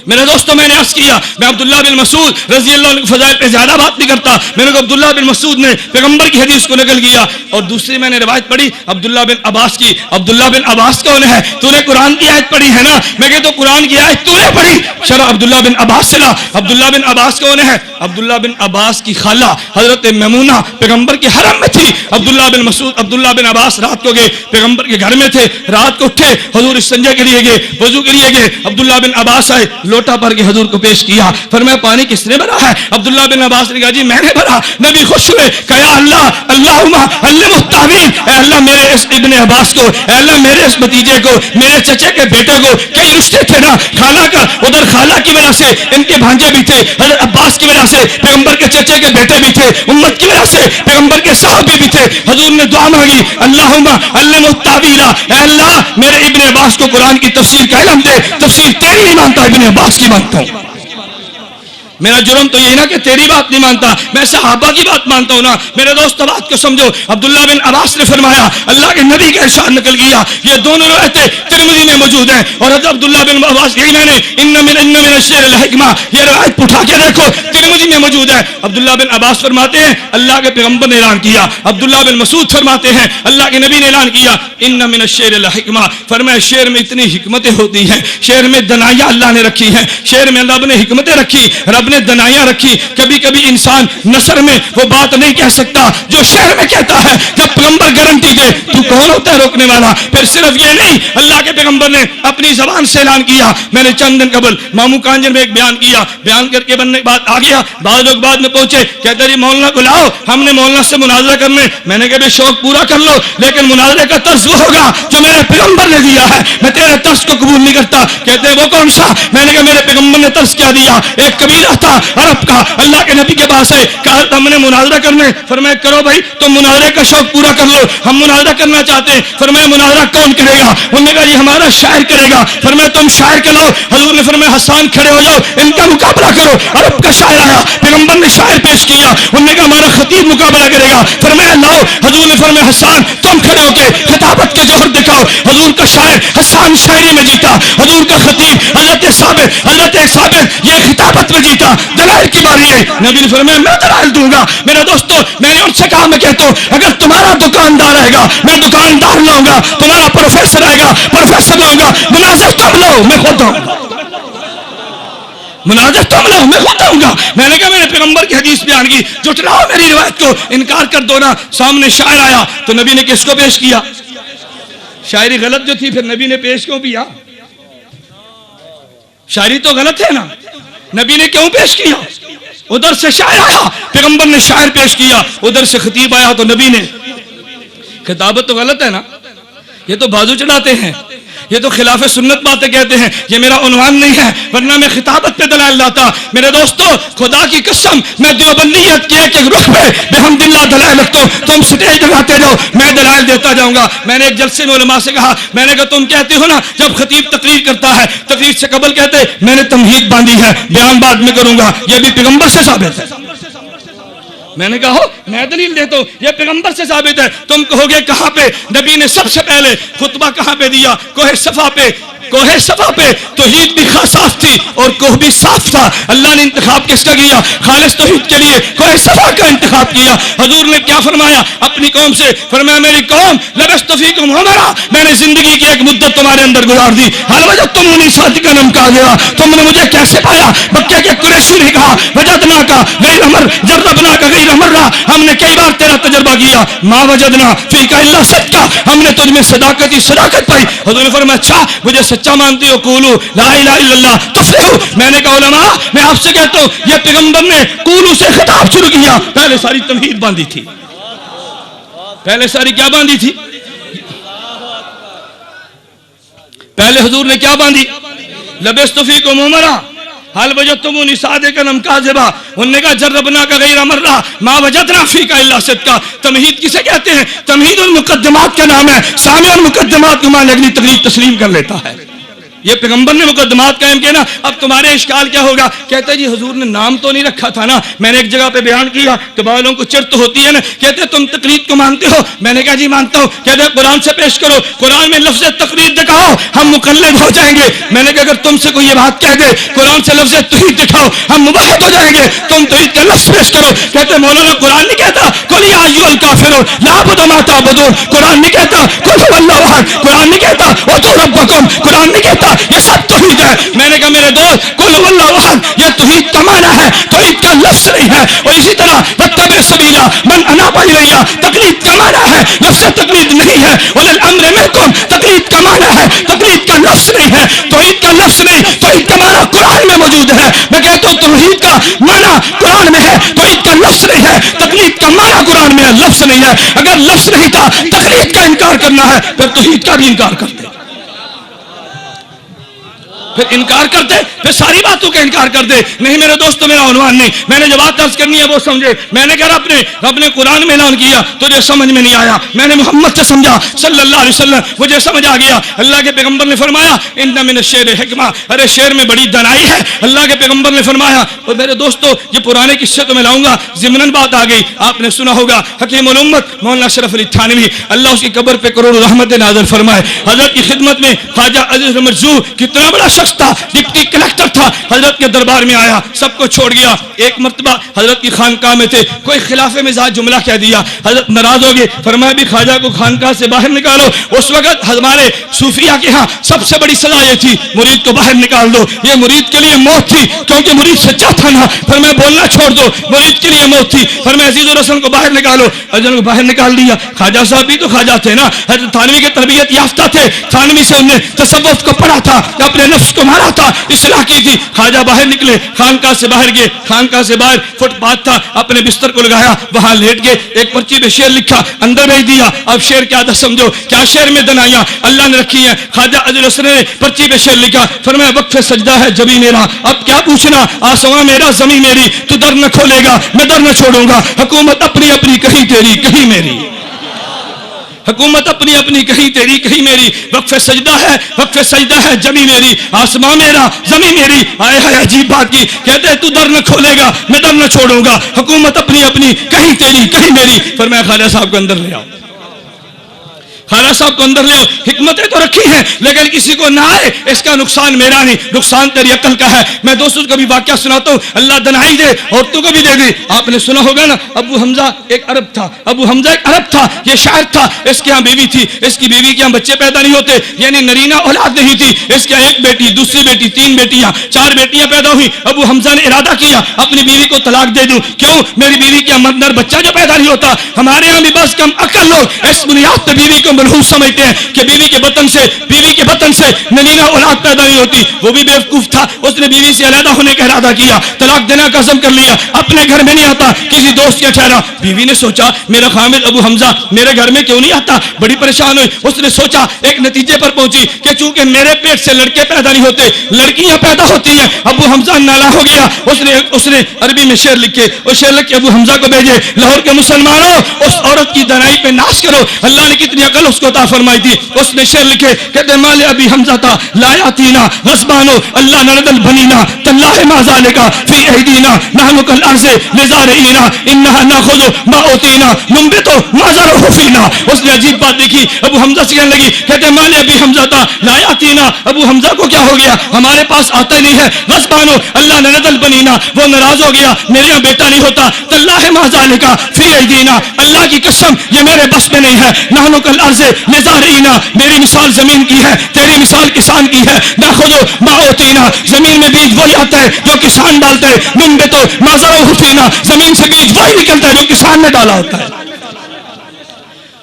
میرے دوستوں میں نے عرض کیا, میں عبداللہ بن مسعود رضی اللہ عنہ کے فضائل پہ زیادہ بات نہیں کرتا. میں نے کہا عبداللہ بن مسعود نے پیغمبر کی حدیث کو نقل کیا, اور دوسری میں نے روایت پڑھی عبداللہ بن عباس کی. عبداللہ بن عباس کون ہے؟ تو نے قرآن کی آیت پڑھی ہے نا؟ میں کہتا ہوں قرآن کی آیت تو نے پڑھی, شرح عبداللہ بن عباس سے لا. عبداللہ بن عباس کون ہے؟ عبداللہ بن عباس کی خالہ حضرت میمونہ پیغمبر کے حرم میں تھی. عبداللہ بن مسعود عبداللہ بن عباس رات کو گئے, پیغمبر کے گھر میں تھے. رات کو اٹھے, حضور استنجا کے لیے گئے, وضو کے لیے گئے. عبداللہ بن عباس آئے, لوٹا بھر کے حضور کو پیش کیا. فرمایا پانی کس نے بھرا ہے؟ عبداللہ بن عباس نے کہا جی میں نے بھرا. نبی خوش ہوئے, کہ یا اللہ اللہم علمہ التعویل, اے اللہ میرے اس ابن عباس کو, اے اللہ میرے اس بھتیجے کو, میرے چچے کے بیٹے کو, کئی رشتے تھے نا خالہ کا, ادھر خالہ کی وجہ سے ان کے بھانجے بھی تھے, حضرت عباس کی وجہ سے پیغمبر کے چچے کے بیٹے بھی تھے, امت کی وجہ سے پیغمبر کے صحابی بھی تھے. حضور نے دعا مانگی اللہم علمہ التعویل, اے اللہ میرے ابن عباس کو قرآن کی تفسیر کا علم دے. تفسیر تیری نہیں مانتا, ابن عباس کی مانتا ہوں. میرا جرم تو یہی نا کہ تیری بات نہیں مانتا, میں صحابہ کی بات مانتا ہوں نا. میرے دوست بات کو سمجھو. عبداللہ بن عباس نے فرمایا, اللہ کے نبی کا ارشاد نقل کیا, یہ دونوں روایتیں ترمذی میں موجود ہیں. اور حضرت عبداللہ بن عباس, یہی میں نے ان من الشعر الحکمہ, یہ روایت اٹھا کے دیکھو ترمذی میں موجود ہے. عبداللہ بن عباس فرماتے ہیں اللہ کے پیغمبر نے اعلان کیا. عبداللہ بن مسعود فرماتے ہیں اللہ کے نبی نے اعلان کیا ان من الشعر الحکمہ. فرمایا شعر میں اتنی حکمتیں ہوتی ہیں, شعر میں دنائیاں اللہ نے رکھی ہیں, شعر میں رب نے حکمتیں رکھی, رب نے دنائیاں رکھی. کبھی کبھی انسان نثر میں وہ بات نہیں کہہ سکتا جو شعر میں کہتا ہے. جب پیغمبر گارنٹی دے تو کون ہوتا ہے روکنے والا؟ پھر صرف یہ نہیں, اللہ کے پیغمبر نے اپنی زبان سے اعلان کیا. میں نے چند دن قبل مامو کانجن میں ایک بیان کیا, بیان کر کے بننے بات آ گیا. بعض لوگ بعد میں پہنچے, کہتے جی مولانا کو لاؤ, ہم نے مولانا سے مناظرہ کرنے. میں نے کہا بھی شوق پورا کر لو, لیکن مناظرے کا طرز وہ ہوگا جو میرے پیغمبر نے دیا ہے. میں تیرے طرز کو قبول نہیں کرتا. کہتے ہیں وہ کون سا؟ میں نے کہا میرے پیغمبر نے طرز کیا دیا. ایک قبیلہ تھا عرب کا, اللہ کے نبی کے پاس ہے, کہا ہم نے مناظرہ کرنے. فرمایا کرو بھائی, تم مناظرے کا شوق پورا کر لو, ہم مناظرہ کرنا چاہتے ہیں. فرمایا مناظرہ کون کرے گا؟ انہوں نے کہا یہ ہمارا شاعر کرے گا. فرمایا تم شاعر کے لاؤ. حضور نے فرمایا حسان کھڑے ہو جاؤ, ان کا مقابلہ کرو. عرب کا شاعر آیا, پیغمبر نے شاعر پیش کیا. انہوں نے کہا ہمارا خطیب مقابلہ کرے گا. فرمایا لاؤ. حضور نے فرمایا حسان تم کھڑے ہو کے خطابت کے جوہر دکھاؤ. حضور کا شاعر حسان شاعری میں جیتا, حضور کا خطیب حضرت ثابت یہ خطابت میں جیتا. دلائل کی باری ہے. نبی نے فرمایا میں دلائل دوں گا. میرے دوستو میں نے ان سے کہا, میں کہتا ہوں اگر تمہارا دکاندار آئے گا میں دکاندار لاؤں گا, تمہارا پروفیسر آئے گا پروفیسر لاؤں گا. مناظر تم لاؤ, میں خود آؤں گا. مناظر تم لاؤ, میں خود آؤں گا. میں نے کہا میں نے پیغمبر کی حدیث بیان کی, جھٹلاؤ میری روایت کو, انکار کر دو نا. سامنے شاعر آیا تو نبی نے کس کو پیش کیا؟ شاعری غلط جو تھی پھر نبی نے پیش کیوں کیا؟ شاعری تو غلط ہے نا, نبی نے کیوں پیش کیا؟ ادھر سے شاعر آیا, پیغمبر نے شاعر پیش کیا. ادھر سے خطیب آیا تو نبی نے. خطابت تو غلط ہے نا, یہ تو بازو چڑھاتے ہیں, یہ تو خلاف سنت باتیں کہتے ہیں. یہ میرا عنوان نہیں ہے, ورنہ میں خطابت پہ دلائل لاتا. میرے دوستو خدا کی قسم میں دیوبندیت کے ایک رخ پہ بحمداللہ دلائل رکھتا ہوں. تم سٹیج لگاتے جاؤ, میں دلائل دیتا جاؤں گا. میں نے ایک جلسے میں علماء سے کہا, میں نے کہا تم کہتے ہو نا جب خطیب تقریر کرتا ہے, تقریر سے قبل کہتے میں نے تمہید باندھی ہے, بیان بعد میں کروں گا, یہ بھی پیغمبر سے ثابت ہے. میں نے کہا ہو میں دلیل دیتا ہوں, یہ پیغمبر سے ثابت ہے. تم کہو گے کہاں پہ؟ نبی نے سب سے پہلے خطبہ کہاں پہ دیا؟ کوہ صفا پہ. کوہ صفا پہ توحید بھی صاف تھی اور کوہ بھی صاف تھا. اللہ نے انتخاب کس کا کیا؟ خالص توحید کے لیے کوہ صفا کا انتخاب کیا. حضور نے کیا فرمایا اپنی قوم سے؟ فرمایا میری قوم لبثت فیکم عمرا، میں نے زندگی کی ایک مدت تمہارے اندر گزار دی. حال وجدتمونی صادقا ام کاذبا، تم نے مجھے کیسے پایا؟ مکہ کے قریشی نے کہا وجدنا کا غیر امر جربنا کا غیر مرہ، ہم نے کئی بار تیرا تجربہ کیا. ما وجدنا فیک الا صدقا، ہم نے تجھ میں صداقت ہی صداقت پائی. حضور نے فرمایا اچھا مجھے سچا مانتی ہو؟ قولوا لا الہ الا اللہ تفلحوا. میں نے کہا علماء میں آپ سے کہتا ہوں یہ پیغمبر نے قولوا سے خطاب شروع کیا. پہلے ساری تمہید باندھی تھی، پہلے ساری کیا باندھی تھی؟ پہلے حضور نے کیا باندھی؟ لبثت فیکم عمرا حال وجدتمونی صادقا ام کاذبا. انہوں نے کہا جربنا کا غیر مرہ ما وجدنا فیک الا صدقا. تمہید کسے کہتے ہیں؟ تمہید المقدمات کا نام ہے. سامع المقدمات کو مان اگلی تقریر تسلیم کر لیتا ہے. یہ پیغمبر نے مقدمات قائم کیا نا. اب تمہارے اشکال کیا ہوگا؟ کہتے جی حضور نے نام تو نہیں رکھا تھا نا. میں نے ایک جگہ پہ بیان کیا تو والوں کو چرت ہوتی ہے نا. کہتے تم تقلید کو مانتے ہو؟ میں نے کہا جی مانتا ہوں. کہتے قرآن سے پیش کرو، قرآن میں لفظ تقلید دکھاؤ ہم مقلد ہو جائیں گے. میں نے کہا اگر تم سے کوئی یہ بات کہہ دے قرآن سے لفظ توحید دکھاؤ ہم موحد ہو جائیں گے. تم توحید کا لفظ پیش کرو. کہتے مولانا قرآن نہیں کہتا قل یا ایھا الکافرون لا اعبد ما تعبدون. قرآن نہیں کہتا قل هو اللہ احد. قرآن نہیں کہتا ادعوا ربکم. قرآن نہیں کہتا یہ سب توحید ہے. میں نے کہا میرے دوست قل هو اللہ احد یہ توحید کا معنی ہے، توحید کا لفظ نہیں ہے. اور اسی طرح واتبع سبیل من اناب الی تقلید کا معنی ہے، لفظ تقلید نہیں ہے. اولي الامر منکم تقلید کا معنی ہے، تقلید کا لفظ نہیں ہے. توحید کا لفظ نہیں، توحید کا معنی قرآن میں موجود ہے. میں کہتا ہوں توحید کا معنی قرآن میں ہے، توحید کا لفظ نہیں ہے. تقلید کا معنی قرآن میں ہے، لفظ نہیں ہے. اگر لفظ نہیں تھا تقلید کا انکار کرنا ہے پھر توحید کا بھی انکار کرتے، پھر انکار کرتے، پھر ساری باتوں کا انکار کر دے. نہیں میرے دوستو میرا عنوان نہیں، میں نے جو بات عرض کرنی ہے وہ سمجھے. میں نے کہا رب نے قرآن میں اعلان کیا تجھے سمجھ میں نہیں آیا، میں نے محمد سے سمجھا صلی اللہ علیہ وسلم مجھے سمجھ آ گیا. اللہ کے پیغمبر نے فرمایا ان من الشعر حکمہ، ارے شعر میں بڑی دانائی ہے. اللہ کے پیغمبر نے فرمایا. اور میرے دوستو یہ پرانے قصے تو میں لاؤں گا، ضمناً بات آ گئی. آپ نے سنا ہوگا حکیم الامت مولانا اشرف علی تھانوی اللہ اس کی قبر پہ کروڑ رحمت نازل فرمائے. حضرت کی خدمت میں خواجہ عزیز مرزوق کتنا بڑا شخص تھا، ڈپٹی کلیکٹر تھا. حضرت کے دربار میں آیا، سب کو چھوڑ گیا. ایک مرتبہ حضرت کی خانقاہ میں تھے، کوئی خلاف مزاج جملہ کہہ دیا. حضرت ناراض ہو گئے، فرمایا بھی خواجہ کو خانقاہ سے باہر نکالو. اس وقت ہمارے صوفیہ کے ہاں سب سے بڑی سزا یہ تھی مرید کو باہر نکال دو. یہ مرید کے لیے موت تھی کیونکہ مرید سچا تھا نا. فرمایا بولنا چھوڑ دو، مرید کے لیے موت تھی. فرمایا عزیز الرسول کو باہر نکالو. حضرت کو باہر نکال دیا. خواجہ صاحب بھی تو خواجہ تھے نا، حضرت تھانوی کے تربیت یافتہ تھے. تھانوی سے انہیں تصوف کو پڑھا تھا، اپنے نفس کو مارا تھا، اصلاح کی تھی. خواجہ باہر نکلے، خانقاہ سے باہر گئے. خانقاہ سے باہر فٹ پاتھ تھا، اپنے بستر کو لگایا، وہاں لیٹ گئے. ایک پرچی پہ شعر لکھا، اندر بھیج دیا. اب شعر کیا تھا سمجھو، کیا شعر میں دنائیاں اللہ نے رکھی ہیں. خواجہ عزیز الرسول نے پرچی پہ شعر لکھا، فرمایا وقف سجدہ ہے جبی میرا، اب کیا پوچھنا آسمان میرا زمین میری، تو در نہ کھولے گا میں در نہ چھوڑوں گا. حکومت اپنی اپنی کہیں تیری کہیں میری، حکومت اپنی اپنی کہیں تیری کہیں میری. وقف سجدہ ہے جمی میری، آسمان میرا زمین میری. آئے ہے عجیب بات کی، کہتے ہیں تو در نہ کھولے گا میں در نہ چھوڑوں گا. حکومت اپنی اپنی کہیں تیری کہیں میری. فرمایا خواجہ صاحب کو اندر لے آؤ، خواجہ صاحب کو اندر لے آؤ. حکمتیں تو رکھی ہیں لیکن کسی کو نہ آئے اس کا نقصان میرا نہیں، نقصان تیری عقل کا ہے. میں دوستوں کو بھی واقعہ سناتا ہوں، اللہ دنائی دے عورتوں کو بھی دے دے. آپ نے سنا ہوگا نا ابو حمزہ ایک عرب تھا. ابو حمزہ ایک عرب تھا، یہ شاعر تھا. اس کے ہاں بیوی تھی، اس کی بیوی کے ہاں بچے پیدا نہیں ہوتے، یعنی نرینہ اولاد نہیں تھی. اس کے ایک بیٹی، دوسری بیٹی، 3 بیٹیاں، 4 بیٹیاں پیدا ہوئی. ابو حمزہ نے ارادہ کیا اپنی بیوی کو طلاق دے دوں. کیوں؟ میری بیوی کے اندر بچہ جو پیدا نہیں ہوتا. ہمارے یہاں بھی بس کم عقل لوگ اس بنیاد پہ بیوی کو منحوس سمجھتے ہیں کہ بیوی کے بطن سے ننینہ اولاد پیدا نہیں ہوتی. وہ بھی بیوقوف تھا، اس نے بیوی سے علیحدہ ہونے کا ارادہ کیا، طلاق دینے کا عزم کر لیا. اپنے گھر میں نہیں آتا، کسی دوست کے ٹھہرا. بیوی نے سوچا میرا خامد ابو حمزہ میرے گھر میں کیوں نہیں آتا، بڑی پریشان ہوئی. اس نے سوچا، ایک نتیجے پر پہنچی کہ چونکہ میرے پیٹ سے لڑکے پیدا نہیں ہوتے، لڑکیاں پیدا ہوتی ہیں. ابو حمزہ نالا ہو گیا. اس نے عربی میں شعر لکھے، اور شعر لکھ کے ابو حمزہ کو بھیجے، لاہور کے مسلمانوں اس عورت کی دنائی پہ ناش کرو. اللہ نے کتنی عقل اس کو عطا فرمائی تھی. اس نے شعر لکھے, کہتے مال ابی حمزہ تھا لا یاتینا غصبانو اللہ نرد البنینا تاللہ ما ذالکا فی ایدینا نحن کالارض لزارعینا انہا ناخذ ما اوتینا ننبتو ما زرعہ فینا. اس نے عجیب بات دیکھی, ابو حمزہ سے کہنے لگی, کہتے مال ابی حمزہ تھا لا یاتینا, ابو حمزہ کو کیا ہو گیا, ہمارے پاس آتا نہیں ہے. غصبانو اللہ نرد البنینا, وہ ناراض ہو گیا, میرے یہاں بیٹا نہیں ہوتا. تاللہ ما ذالکا فی ایدینا, اللہ کی قسم یہ میرے بس میں نہیں ہے. نحن کالارض لزارعینا, میری مثال زمین کی ہے, تیری مثال کسان کی ہے. ناخذ ما اوتینا, زمین میں بیج وہی آتا ہے جو کسان ڈالتا ہے. ننبتو ما زرعہ فینا, زمین سے بیج وہی نکلتا ہے جو کسان نے ڈالا ہوتا ہے.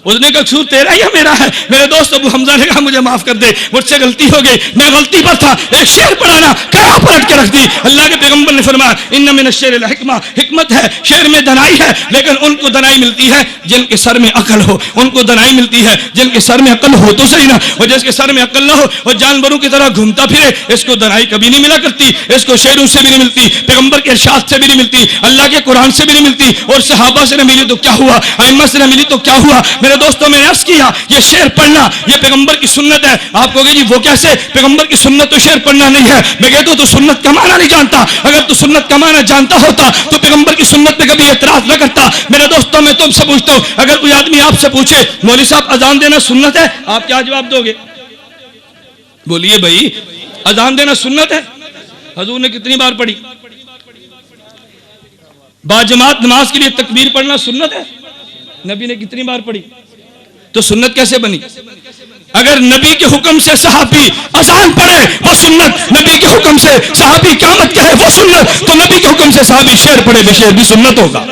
اس نے کہا قصور تیرا یا میرا ہے؟ میرے دوست ابو حمزہ نے کہا مجھے معاف کر دے, مجھ سے غلطی ہو گئی, میں غلطی پر تھا. ایک شعر پڑھانا کہاں پلٹ کے رکھ دی. اللہ کے پیغمبر نے فرمایا ان من الشعر الحکمہ, حکمت ہے شعر میں, دنائی ہے, لیکن ان کو دنائی ملتی ہے جن کے سر میں عقل ہو. ان کو دنائی ملتی ہے جن کے سر میں عقل ہو تو صحیح نا, اور جس کے سر میں عقل نہ ہو وہ جانوروں کی طرح گھومتا پھرے, اس کو دنائی کبھی نہیں ملا کرتی. اس کو شعروں سے بھی نہیں ملتی, پیغمبر کے ارشاد سے بھی نہیں ملتی, اللہ کے قرآن سے بھی نہیں ملتی, اور صحابہ سے نہ ملی تو کیا ہوا, ائمہ سے نہ ملی تو کیا ہوا. میرے دوستوں میں عرض کیا یہ شعر پڑھنا یہ پیغمبر کی سنت ہے. آپ کہو گے جی وہ کیسے, پیغمبر کی سنت تو شعر پڑھنا نہیں ہے. میں کہتا ہوں تو سنت کا معنی نہیں جانتا. اگر تو سنت کا معنی جانتا ہوتا تو پیغمبر کی سنت پہ کبھی اعتراض نہ کرتا. میرے دوستوں میں تم سے پوچھتا ہوں, اگر کوئی آدمی آپ سے پوچھے مولوی صاحب اذان دینا سنت ہے, آپ کیا جواب دو گے؟ بولیے بھائی, اذان دینا سنت ہے. حضور نے کتنی بار پڑھی؟ باجماعت نماز کے لیے تکبیر پڑھنا سنت ہے, نبی نے کتنی بار پڑھی؟ تو سنت کیسے بنی؟ اگر نبی کے حکم سے صحابی اذان پڑھے وہ سنت, نبی کے حکم سے صحابی قیامت کہے وہ سنت, تو نبی کے حکم سے صحابی شعر پڑھے بے شعر بھی سنت ہوگا.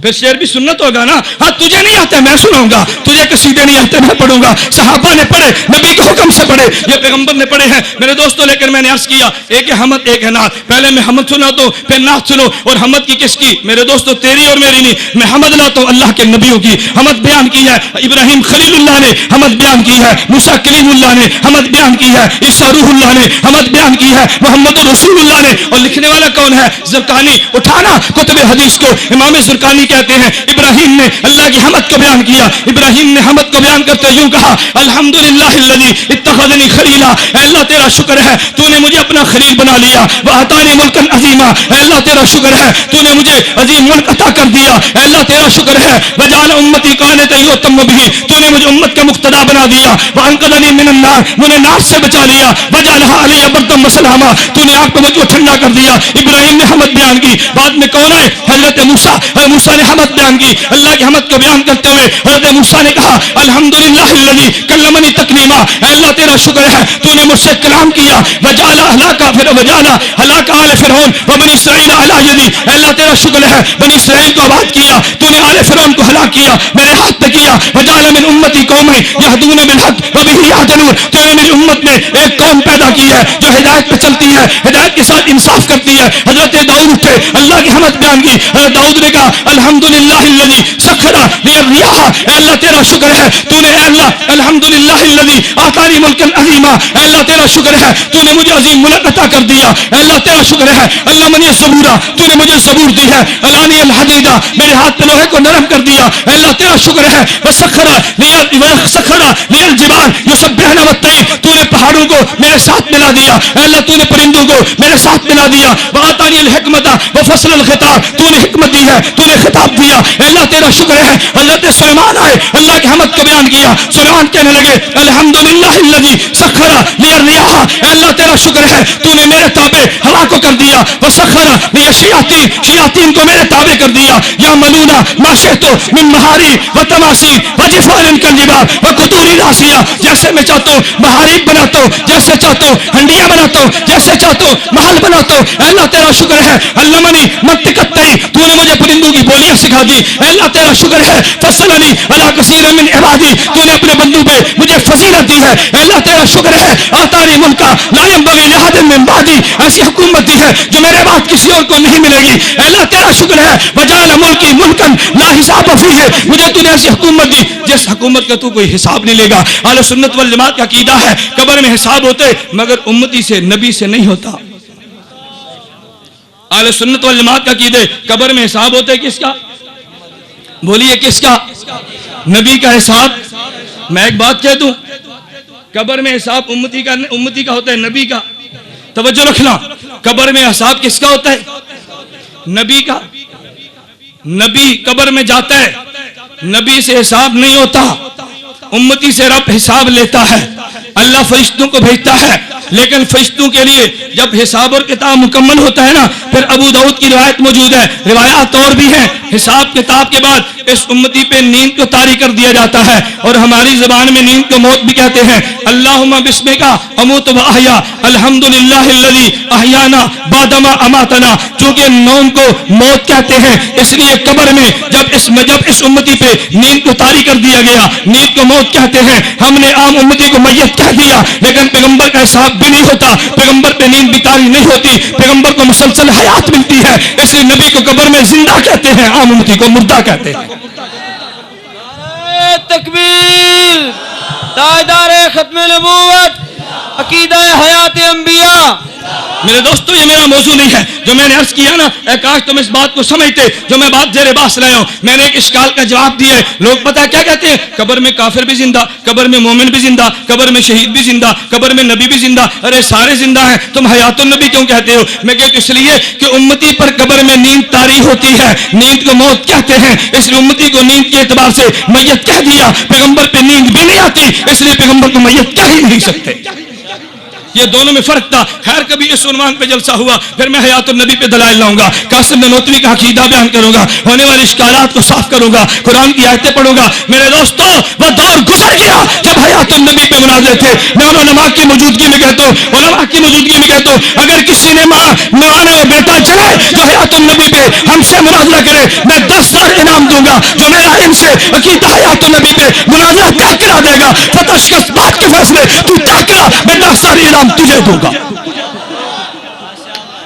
پھر شعر بھی سنت ہوگا نا. ہاں تجھے نہیں آتے میں سناؤں گا, تجھے قصیدے نہیں آتے میں پڑھوں گا. صحابہ نے پڑھے, نبی کے حکم سے پڑھے, یہ پیغمبر نے پڑھے ہیں. میرے دوستوں لیکن میں نے عرض کیا ایک ہے حمد ایک ہے نعت. پہلے میں حمد سناتا ہوں پھر نعت سنو. اور حمد کی کس کی میرے دوستوں؟ تیری اور میری نہیں. میں حمد لاتا ہوں اللہ کے نبیوں کی. حمد بیان کی ہے ابراہیم خلیل اللہ نے, حمد بیان کی ہے موسیٰ کلیم اللہ نے, حمد بیان کی ہے عیسیٰ روح اللہ نے, حمد بیان کی ہے محمد رسول اللہ نے. اور لکھنے والا کون ہے؟ زرقانی. اٹھانا کتب حدیث کو, امام زرقانی کہتے ہیں ابراہیم نے اللہ کی حمد کو بیان کیا. ابراہیم نے حمد کو بیان کرتے یوں کہا الحمدللہ الذی اتخذنی خلیلا, اے اللہ تیرا شکر ہے تو نے مجھے اپنا خلیل بنا لیا. وآتانی ملکا عظیما, اے اللہ تیرا شکر ہے تو نے مجھے عظیم ملک عطا کر دیا. اے اللہ تیرا شکر ہے وجعل امتی قانتا یؤتم بہ, تو نے مجھے امت کا مقتدا بنا دیا. وانقذنی من النار, مجھے نار سے بچا لیا. وجعلها علی بردا وسلاما, تو نے آگ پہ مجھے ٹھنڈا کر دیا. ابراہیم نے حمد بیان کی. بعد میں کون ہے؟ حضرت موسیٰ. موسیٰ نے حمد بیان کی. اللہ کی حمد کو بیان کرتے ہوئے حضرت موسیٰ نے کہا الحمدللہ الذی کلمنی تکلیما, اے اللہ تیرا شکر ہے تو نے مجھ سے کلام کیا. وجعل ہلاک آل فرعون وبنی اسرائیل علی یدی, اے اللہ تیرا شکر ہے بنی اسرائیل کو آباد کیا, تو نے آل فرعون کو ہلاک کیا میرے ہاتھ پہ کیا. وجعل من امتی قوما یہدون بالحق وبہ یہدون, تو نے میری امت میں ایک قوم پیدا کی ہے جو ہدایت پہ چلتی ہے, ہدایت کے ساتھ انصاف کرتی ہے. حضرت داؤد اٹھے, اللہ کی حمد بیان کی. حضرت داؤد نے کہا الحمدللہ الذی سخر لی الریاح, اے اللہ تیرا شکر ہے تو نے, اے اللہ الحمدللہ الذی آتانی ملکا عظیما, اے اللہ تیرا شکر ہے تو نے مجھے عظیم ملک عطا کر دیا. اے اللہ تیرا شکر ہے اللہ منی الزبورا, تو نے مجھے زبور دی ہے. الانی الحدیدہ, میرے ہاتھ پہ لوہے کو نرم کر دیا. اے اللہ تیرا شکر ہے وسخر لی الجبال یسبحن والطیر, تو نے پہاڑوں کو میرے ساتھ ملا دیا. اے اللہ تو نے پرندوں کو میرے ساتھ ملا دیا. وآتانی الحکمت وفصل الخطاب, تو نے حکمت دی ہے تو نے خطاب دیا. اے اللہ تیرا شکر ہے. حضرت سلیمان آئے, اللہ کی حمد کو بیان کیا. سلیمان کہنے لگے الحمدللہ الذی سخر لی الریاح, اے اللہ تیرا شکر ہے تو نے میرے تابع ہوا کو کر دیا. وسخر لی الشیاطین, شیاطین کو میرے تابع کر دیا. یا ملونا ما شئت من محاریب وتماثیل وجفان کالجبال وقدور راسیہ, جیسے میں چاہتا ہوں محاریب بناتا ہوں, جیسے چاہتا ہوں ہنڈیاں بناتا ہوں, جیسے چاہتا ہوں محل بناتا ہوں. اے اللہ تیرا شکر ہے علمنی منطق الطیر, تو نے مجھے پرندوں کی بولیاں سکھا دی. اے اللہ تیرا شکر ہے فضلنی علی کثیر من عبادی, تو نے اپنے بندوں پہ مجھے فضیلت دی ہے. اے اللہ تیرا شکر ہے آتانی ملکا لا ينبغي لأحد من بعدی, ایسی حکومت دی ہے جو میرے بعد کسی اور کو نہیں ملے گی. اے اللہ تیرا شکر ہے وجعل ملکی ملکا لا حساب فیہ, مجھے تو نے ایسی حکومت دی جس حکومت کا تو کوئی حساب نہیں لے گا. اہل سنت والجماعت کا عقیدہ ہے قبر میں حساب ہوتے مگر امتی سے نبی سے نہیں ہوتا. اہل سنت والجماعت کا عقیدہ قبر میں حساب ہوتے کس کا؟ بولیے کس کا؟ نبی کا حساب. میں ایک بات کہہ دوں, قبر میں حساب امتی کا ہوتا ہے, نبی کا. توجہ رکھنا, قبر میں حساب کس کا ہوتا ہے؟ نبی کا. نبی قبر میں جاتا ہے, نبی سے حساب نہیں ہوتا, امتی سے رب حساب لیتا ہے. اللہ فرشتوں کو بھیجتا ہے, لیکن فرشتوں کے لیے جب حساب اور کتاب مکمل ہوتا ہے نا, پھر ابو داؤد کی روایت موجود ہے, روایات اور بھی ہیں, حساب کتاب کے بعد اس امتی پہ نیند کو طاری کر دیا جاتا ہے, اور ہماری زبان میں نیند کو موت بھی کہتے ہیں. اللہم بسمکا اموت و احیا, الحمدللہ الذی احیانا بعدما اماتنا. چونکہ نوم کو موت کہتے ہیں, اس لیے قبر میں جب اس امتی پہ نیند کو طاری کر دیا گیا, نیند کو موت کہتے ہیں. ہم نے عام امتی کو میت کہہ دیا, لیکن پیغمبر کا حساب بھی نہیں ہوتا, پیغمبر پہ نیند بھی طاری نہیں ہوتی, پیغمبر کو مسلسل حیات ملتی ہے, اس لیے نبی کو قبر میں زندہ کہتے ہیں, عام امتی کو مردہ کہتے ہیں. تکبیر. تاجدار ختم نبوت, عقیدہ حیات انبیاء. میرے دوستو, یہ میرا موضوع نہیں ہے. جو میں نے عرض کیا نا, اے کاش تم اس بات کو سمجھتے جو میں بات زیر باس رہا ہوں. میں نے ایک اشکال کا جواب دیا ہے. لوگ پتہ کیا کہتے ہیں؟ قبر میں کافر بھی زندہ, قبر میں مومن بھی زندہ, قبر میں شہید بھی زندہ, قبر میں نبی بھی زندہ. ارے سارے زندہ ہیں, تم حیات النبی کیوں کہتے ہو؟ میں کہتا ہوں اس لیے کہ امتی پر قبر میں نیند طاری ہوتی ہے, نیند کو موت کہتے ہیں, اس لیے امتی کو نیند کے اعتبار سے میت کہہ دیا. پیغمبر پہ نیند بھی نہیں آتی, اس لیے پیغمبر کو میت کہہ ہی نہیں سکتے. یہ دونوں میں فرق تھا. خیر کبھی اس عنوان پہ جلسہ ہوا, پھر میں حیات النبی پہ دلائل لاؤں گا, قاسم نانوتوی کا عقیدہ بیان کروں گا, ہونے والے اشکالات کو صاف کروں گا, قرآن کی آیتیں پڑھوں گا. میرے دوستو, وہ دور گزر گیا جب حیات النبی پہ مناظرے تھے. میں علماء کی موجودگی میں کہتا ہوں, اگر کسی نے مولانا بیٹا چلے جو حیات النبی پہ ہم سے مناظرہ کرے, میں 10,000 انعام دوں گا. جو میرا ان سے عقیدہ حیات النبی پہ مناظرہ طے کرا دے گا, فتح شکست بات کے فیصلے تو طے کرا, میں 10,000 انعام تجھے دوں گا.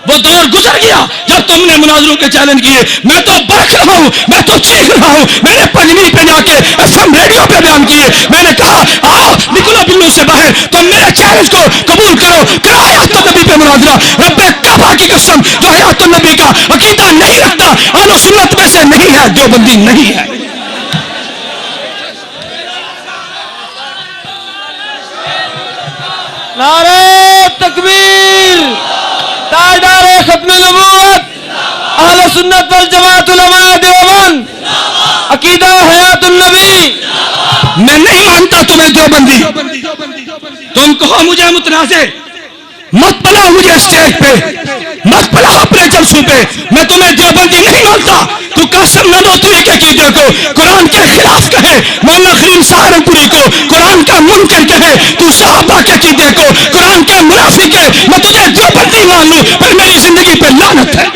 وہ دور گزر گیا جب تم نے مناظروں کے چیلنج کیے. میں تو برک رہا ہوں, میں تو چیخ رہا ہوں. میں نے پنجمی پہ جا کے FM ریڈیو پہ بیان کیے. میں نے کہا آؤ نکلو بلو سے باہر, تم میرے چیلنج کو قبول کرو, کرو حیات النبی پہ مناظرہ. رب کعبہ کی قسم, جو حیات النبی کا عقیدہ نہیں رکھتا اہل سنت میں سے نہیں ہے, دیوبندی نہیں ہے. نعرہ تکبیر. تاجدار ختم نبوت, اہل سنت والجماعت علماء دیوبند, عقیدہ حیات النبی. میں نہیں مانتا تمہیں دیوبندی. تم کہو مجھے متنازع, مت پلاؤ مجھے اسٹیج پہ, مت پلاؤ اپنے جلسوں پہ. میں تمہیں دیوبندی نہیں مانتا. تو قاسم نانوتوی کے عقیدے کو قرآن کے خلاف کہے, مولانا خلیل سہارنپوری کو قرآن کا منکر کہے, تو صحابہ کے عقیدے کو قرآن کے منافق ہے, میں تجھے دیوبندی مان لوں, پھر میری زندگی پہ لعنت ہے.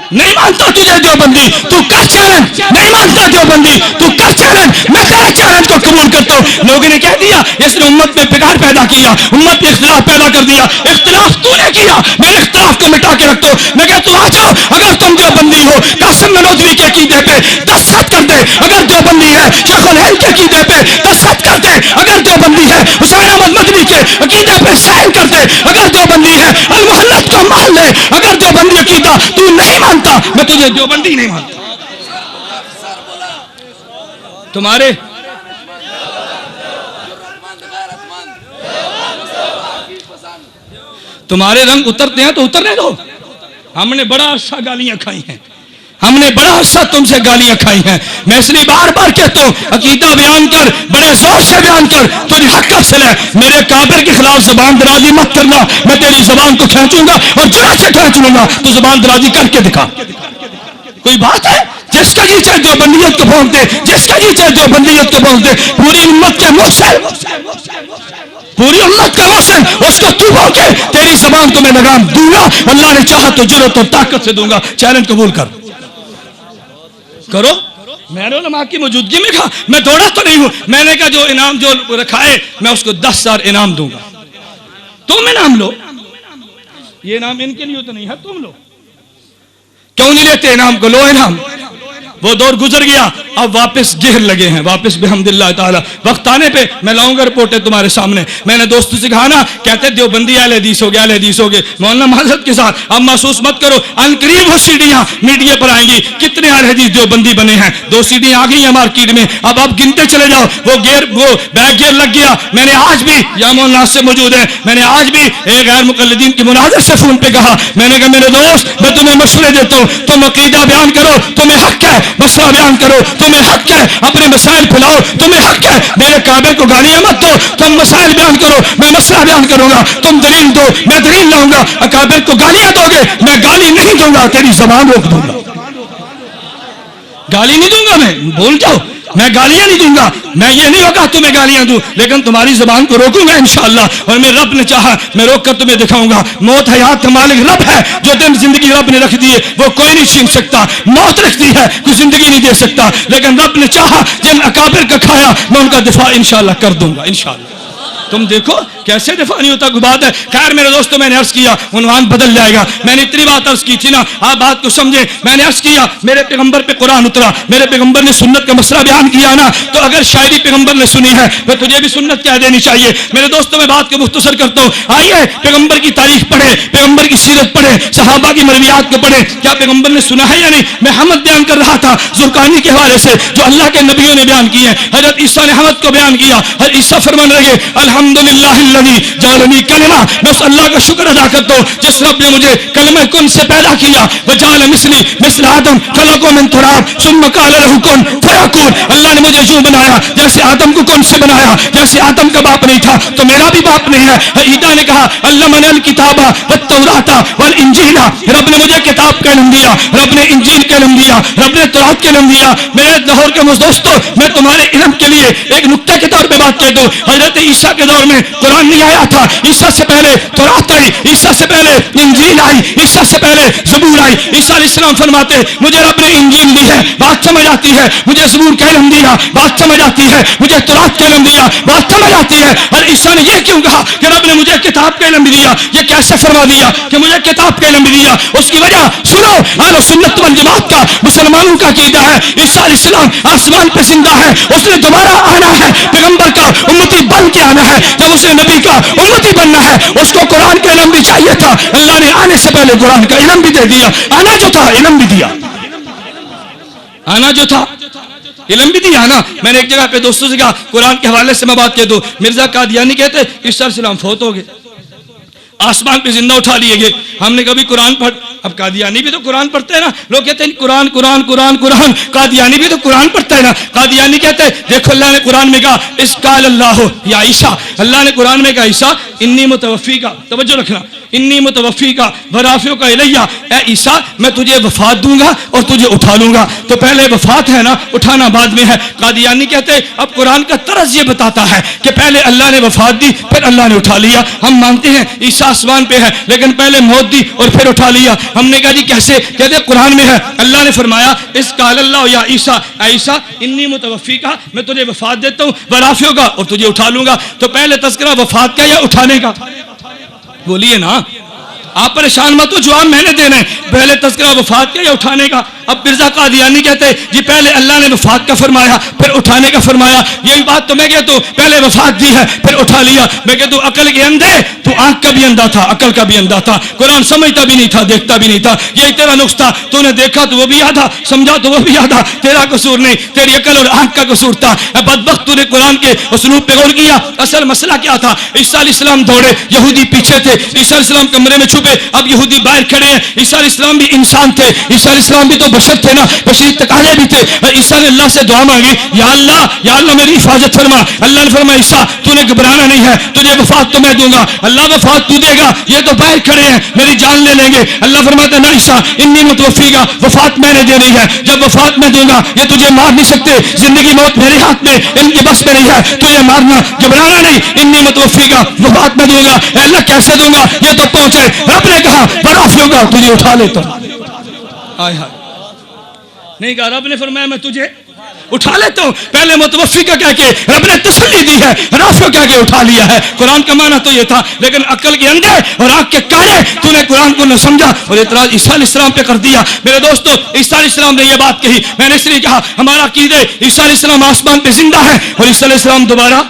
نہیں مانتا تجھے دیوبندی, تو کر چیلنج. نہیں مانتا دیوبندی, تو کر چیلنج. میں تیرے چیلنج کو قبول کرتا ہوں. لوگوں نے کہہ دیا اس نے امت میں بگاڑ پیدا کیا, امت میں اختلاف پیدا کر دیا. اختلاف تو نے کیا, میرے اختلاف کو مٹا کے رکھ دو. میں کہتا ہوں آ جاؤ, اگر تم دیوبندی ہو قاسم نانوتوی کے عقیدے پہ دستخط کر دے. اگر دیوبندی ہے شیخ الہند کے عقیدے پہ دستخط کر دے. اگر دیوبندی ہے حسین احمد مدنی کے عقیدے پہ سائن کر دے. اگر دیوبندی ہے المحلت کا محل ہے. اگر دیوبندی عقیدہ تو نہیں مانتا, میں تجھے دیوبندی نہیں مانتا. تمہارے رنگ اترتے ہیں تو اترنے دو. ہم نے بڑا عرصہ گالیاں کھائی ہیں, ہم نے بڑا عرصہ تم سے گالیاں کھائی ہیں. میں اس لیے بار بار کہتا ہوں عقیدہ بیان کر, بڑے زور سے بیان کر, تجھے حق حاصل ہے. میرے کافر کے خلاف زبان درازی مت کرنا, میں تیری زبان کو کھینچوں گا اور جڑا سے کھینچ لوں گا. تو زبان درازی کر کے دکھا. کوئی بات ہے؟ جس کا جی چاہے دیوبندیت کو بھونک دے, جس کا جی چاہے دیوبندیت کو بھونک دے. پوری امت کے محسن, پوری امت کا محسن, اس کو تو بھونکے, تیری زبان کو میں لگام دوں گا. اللہ نے چاہا تو جرأت اور طاقت سے دوں گا. چیلنج قبول کر کرو. میں نے علماء کی موجودگی میں کہا, میں دوڑا تو نہیں ہوں. میں نے کہا جو انعام جو رکھا ہے میں اس کو 10,000 انعام دوں گا. تم انعام لو, یہ انعام ان کے لیے تو نہیں ہے, تم لو. کیوں نہیں لیتے انعام کو؟ لو انعام. وہ دور گزر گیا، اب واپس گہر لگے ہیں، واپس بحمداللہ تعالی۔ وقت آنے پہ میں لاؤں گا رپورٹیں تمہارے سامنے۔ میں نے دوستوں سے کہا نا، کہتے دیوبندی اہل حدیث ہو گئے، اہل حدیث ہو گئے۔ مولانا معذرت کے ساتھ اب محسوس مت کرو، ان قریب وہ سیڑھیاں میڈیا پر آئیں گی، کتنے اہل حدیث دیوبندی بنے ہیں، 2 سیڑھیاں آ گئی ہیں مارکیٹ میں، اب آپ گنتے چلے جاؤ۔ وہ بیک گیئر لگ گیا۔ میں نے آج بھی، یا مولانا سے موجود ہے، میں نے آج بھی ایک غیر مقلدین کی مناظر سے فون پہ کہا، میں نے کہا میرے دوست میں تمہیں مشورے دیتا ہوں، تم عقیدہ بیان کرو، تمہیں حق ہے، مسئلہ بیان کرو، تمہیں حق ہے، اپنے مسائل پھیلاؤ، تمہیں حق ہے، میرے کعبے کو گالیاں مت دو، تم مسائل بیان کرو، میں مسئلہ بیان کروں گا، تم دلیل دو، میں دلیل لاؤں گا، اکابر کو گالیاں دو گے، میں گالی نہیں دوں گا، تیری زبان روک دوں گا، گالی نہیں دوں گا، میں بول جاؤ، میں گالیاں نہیں دوں گا، میں یہ نہیں ہوگا تمہیں گالیاں دوں، لیکن تمہاری زبان کو روکوں گا انشاءاللہ، اور میں رب نے چاہا میں روک کر تمہیں دکھاؤں گا۔ موت حیات کا مالک رب ہے، جو دن زندگی رب نے رکھ دی ہے وہ کوئی نہیں چھین سکتا، موت رکھ دی ہے کوئی زندگی نہیں دے سکتا، لیکن رب نے چاہا جن اکابر کا کھایا میں ان کا دفاع انشاءاللہ کر دوں گا انشاءاللہ۔ تم دیکھو کیسے دفاع نہیں ہوتا، کوئی بات ہے۔ خیر میرے دوستوں، میں نے عرض کیا عنوان بدل جائے گا، میں نے اتنی بات عرض کی تھی نا، آپ بات کو سمجھیں۔ میں نے عرض کیا میرے پیغمبر پہ قرآن اترا، میرے پیغمبر نے سنت کا مسئلہ بیان کیا نا، تو اگر شاعری پیغمبر نے سنی ہے تو تجھے بھی سنت کہہ دینی چاہیے۔ میرے دوستوں میں بات کو مختصر کرتا ہوں، آئیے پیغمبر کی تاریخ پڑھیں، پیغمبر کی سیرت پڑھیں، صحابہ کی مرویات کو پڑھیں، کیا پیغمبر نے سنا ہے یا نہیں؟ میں حمد بیان کر رہا تھا زرقانی کے حوالے سے جو اللہ کے نبیوں نے بیان کی ہے، حضرت عیسیٰ نے حمد کو بیان کیا، حضرت عیسیٰ فرمان لگے الحمدللہ الذی جعلنی کلمہ، میں اس اللہ کا شکر ادا کرتا ہوں جس رب نے مجھے کلمہ کن سے پیدا کیا، وجعل مثلی مثل آدم خلقہ من تراب ثم قال له کن فیکون، اللہ نے مجھے یوں بنایا جیسے آدم کو کن سے بنایا، جیسے آدم کا باپ نہیں تھا تو میرا بھی باپ نہیں ہے۔ عیسیٰ نے کہا علمنی الکتاب والتوراۃ والانجیل، رب نے مجھے کتاب کا علم دیا، رب نے انجیل کا علم دیا، رب نے تورات کا علم دیا۔ میرے لاہور کے دوستو، میں تمہارے علم کے لیے ایک نکتہ کے طور پہ بات کہہ دوں، حضرت عیسیٰ کے دور میں قرآن نہیں آیا تھا، عیسیٰ سے پہلے تورات آئی، عیسیٰ سے پہلے انجیل آئی، عیسیٰ سے پہلے زبور آئی۔ عیسیٰ علیہ السلام فرماتے مجھے رب نے انجیل دی ہے، بات سمجھ آتی ہے، مجھے زبور کا علم دیا، بات سمجھ آتی ہے، مجھے تورات کا علم دیا، بات سمجھ آتی ہے۔ اور عیسیٰ نے یہ کیوں کہا کہ رب نے مجھے کتاب کا علم بھی دیا، یہ کیسے فرما دیا کہ مجھے کتاب کا علم بھی دیا؟ اس کی وجہ سنو، اہل سنت والجماعت کا مسلمانوں کا عقیدہ ہے عیسیٰ علیہ السلام آسمان پہ زندہ ہے، اس نے دوبارہ آنا ہے، پیغمبر کا امتی بن کے آنا ہے، جب اسے نبی کا امتی بننا ہے اس کو قرآن کا علم بھی چاہیے تھا، اللہ نے آنے سے پہلے قرآن کا علم بھی دے دیا، آنا جو تھا علم بھی دیا، آنا جو تھا علم بھی دیا نا۔ میں نے ایک جگہ پہ دوستوں سے کہا قرآن کے حوالے سے میں بات کہہ دوں، مرزا قادیانی کہتے عیسیٰ علیہ السلام فوت ہو گئے، آسمان پہ زندہ اٹھا لیے گئے، ہم نے کبھی قرآن پڑھ، اب قادیانی بھی تو قرآن پڑھتے ہیں نا، لوگ کہتے ہیں قرآن قرآن قرآن قرآن، قادیانی بھی تو قرآن پڑھتا ہے نا۔ قادیانی کہتے ہیں دیکھو اللہ نے قرآن میں کہا اس قال اللہ یا عیسیٰ، اللہ نے قرآن میں کہا عیسیٰ انی متوفی کا، توجہ رکھنا، انی متوفی کا ورافیو کا الیہ، اے عیسیٰ میں تجھے وفات دوں گا اور تجھے اٹھا لوں گا، تو پہلے وفات ہے نا، اٹھانا بعد میں ہے۔ قادیانی کہتے ہیں اب قرآن کا طرز یہ بتاتا ہے کہ پہلے اللہ نے وفات دی پھر اللہ نے اٹھا لیا، ہم مانتے ہیں عیسیٰ آسمان پہ ہے لیکن پہلے موت دی اور پھر اٹھا لیا۔ ہم نے کہا جی کیسے؟ کہتے قرآن میں ہے اللہ نے فرمایا اس قال اللہ یا عیسیٰ، اے عیسیٰ انی متوفی کا، میں تجھے وفات دیتا ہوں، ورافیو کا اور تجھے اٹھا لوں گا، تو پہلے تذکرہ وفات کا یا اٹھانے کا؟ بولیے نا، آپ پریشان مت ہو، جواب میں نے دینا ہے، پہلے تذکرہ وفات کا یا اٹھانے کا؟ اب مرزا قادیانی کہتے جی پہلے اللہ نے وفات کا فرمایا پھر اٹھانے کا فرمایا، یہی بات تو میں کہتا ہوں، پہلے وفات دی ہے پھر اٹھا لیا۔ میں کہتا ہوں عقل کے اندھے، تو آنکھ کا بھی اندھا تھا، عقل کا بھی اندھا تھا، قرآن سمجھتا بھی نہیں تھا، دیکھتا بھی نہیں تھا، یہی تیرا نقص تھا، تو نے دیکھا تو وہ بھی یاد تھا، سمجھا تو وہ بھی یاد تھا، تیرا قصور نہیں، تیری عقل اور آنکھ کا قصور تھا۔ بدبخت تو نے قرآن کے اسلوب پہ غور کیا، اصل مسئلہ کیا تھا؟ عیسیٰ علیہ السلام دوڑے، یہودی پیچھے تھے، عیسیٰ علیہ السلام کمرے میں چھپے، اب یہودی باہر کھڑے ہیں، عیسیٰ علیہ السلام بھی انسان تھے، عیسیٰ علیہ السلام بھی تو بشر تھے نا، بشری تقاضے بھی تھے۔ عیسیٰ نے اللہ سے دعا مانگی یا اللہ میری حفاظت فرما۔ اللہ نے فرمایا عیسیٰ تو نے گھبرانا نہیں ہے، تجھے وفات تو میں دوں گا۔ اللہ وفات تو دے گا، یہ تو باہر کھڑے ہیں میری جان لے لیں گے۔ اللہ فرماتا نہ عیسیٰ انی متوفی گا، وفات میں نے دینی ہے، جب وفات میں دوں گا یہ تجھے مار نہیں سکتے، زندگی موت میرے ہاتھ میں، ان کی بس میں نہیں ہے تجھے مارنا، گھبرانا نہیں، انی متوفی گا، وفات میں دوں گا۔ اے اللہ کیسے دوں گا؟ یہ تو پہنچے، رب نے کہا برافیوں گا تجھے اٹھا لیتا ہوں۔ آئے ہائے، نہیں کہا، رب نے فرمایا میں تجھے اٹھا لیتا ہوں. پہلے متوفی کا کہہ کے رب نے تسلی دی ہے, رافع کہہ کے اٹھا لیا ہے. قرآن کا معنی تو یہ تھا, لیکن عقل کے اندھے اور آنکھ کے کانے تو نے قرآن کو نہ سمجھا اور اعتراض عیسیٰ علیہ السلام پہ کر دیا. میرے دوستو, عیسیٰ علیہ السلام نے یہ بات کہی, میں نے اس لیے کہا ہمارا عقیدہ عیسیٰ علیہ السلام آسمان پہ زندہ ہے اور عیسیٰ علیہ السلام دوبارہ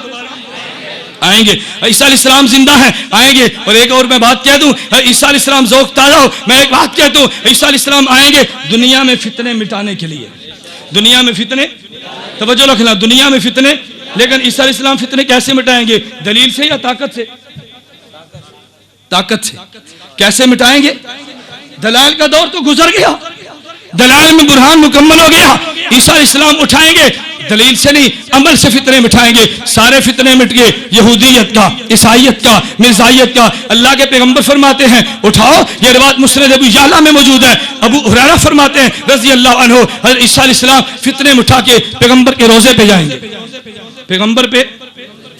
آئیں گے. عیسیٰ علیہ السلام زندہ ہیں, آئیں گے. اور ایک اور میں بات کہہ دوں, عیسیٰ علیہ السلام ذوق تازہ ہو, میں ایک بات کہتا ہوں, عیسیٰ علیہ السلام آئیں گے دنیا میں فتنے مٹانے کے لیے. دنیا میں فتنے, توجہ رکھنا, دنیا میں فتنے. لیکن عیسیٰ علیہ السلام فتنے کیسے مٹائیں گے؟ دلیل سے یا طاقت سے؟ طاقت سے. کیسے مٹائیں گے؟ دلائل کا دور تو گزر گیا, دلائل میں برہان مکمل ہو گیا. عیسیٰ علیہ السلام اٹھائیں گے دلیل سے نہیں, عمل سے فتنے مٹھائیں گے. سارے فتنے مٹ گئے, یہودیت کا, عیسائیت کا, مرزائیت کا. اللہ کے پیغمبر فرماتے ہیں اٹھاؤ, یہ روایت مسند ابو یعلا میں موجود ہے. ابو ہریرہ فرماتے ہیں رضی اللہ عنہ, حضرت عیسیٰ علیہ السلام فتنے مٹھا کے پیغمبر کے روزے پہ جائیں گے. پیغمبر پہ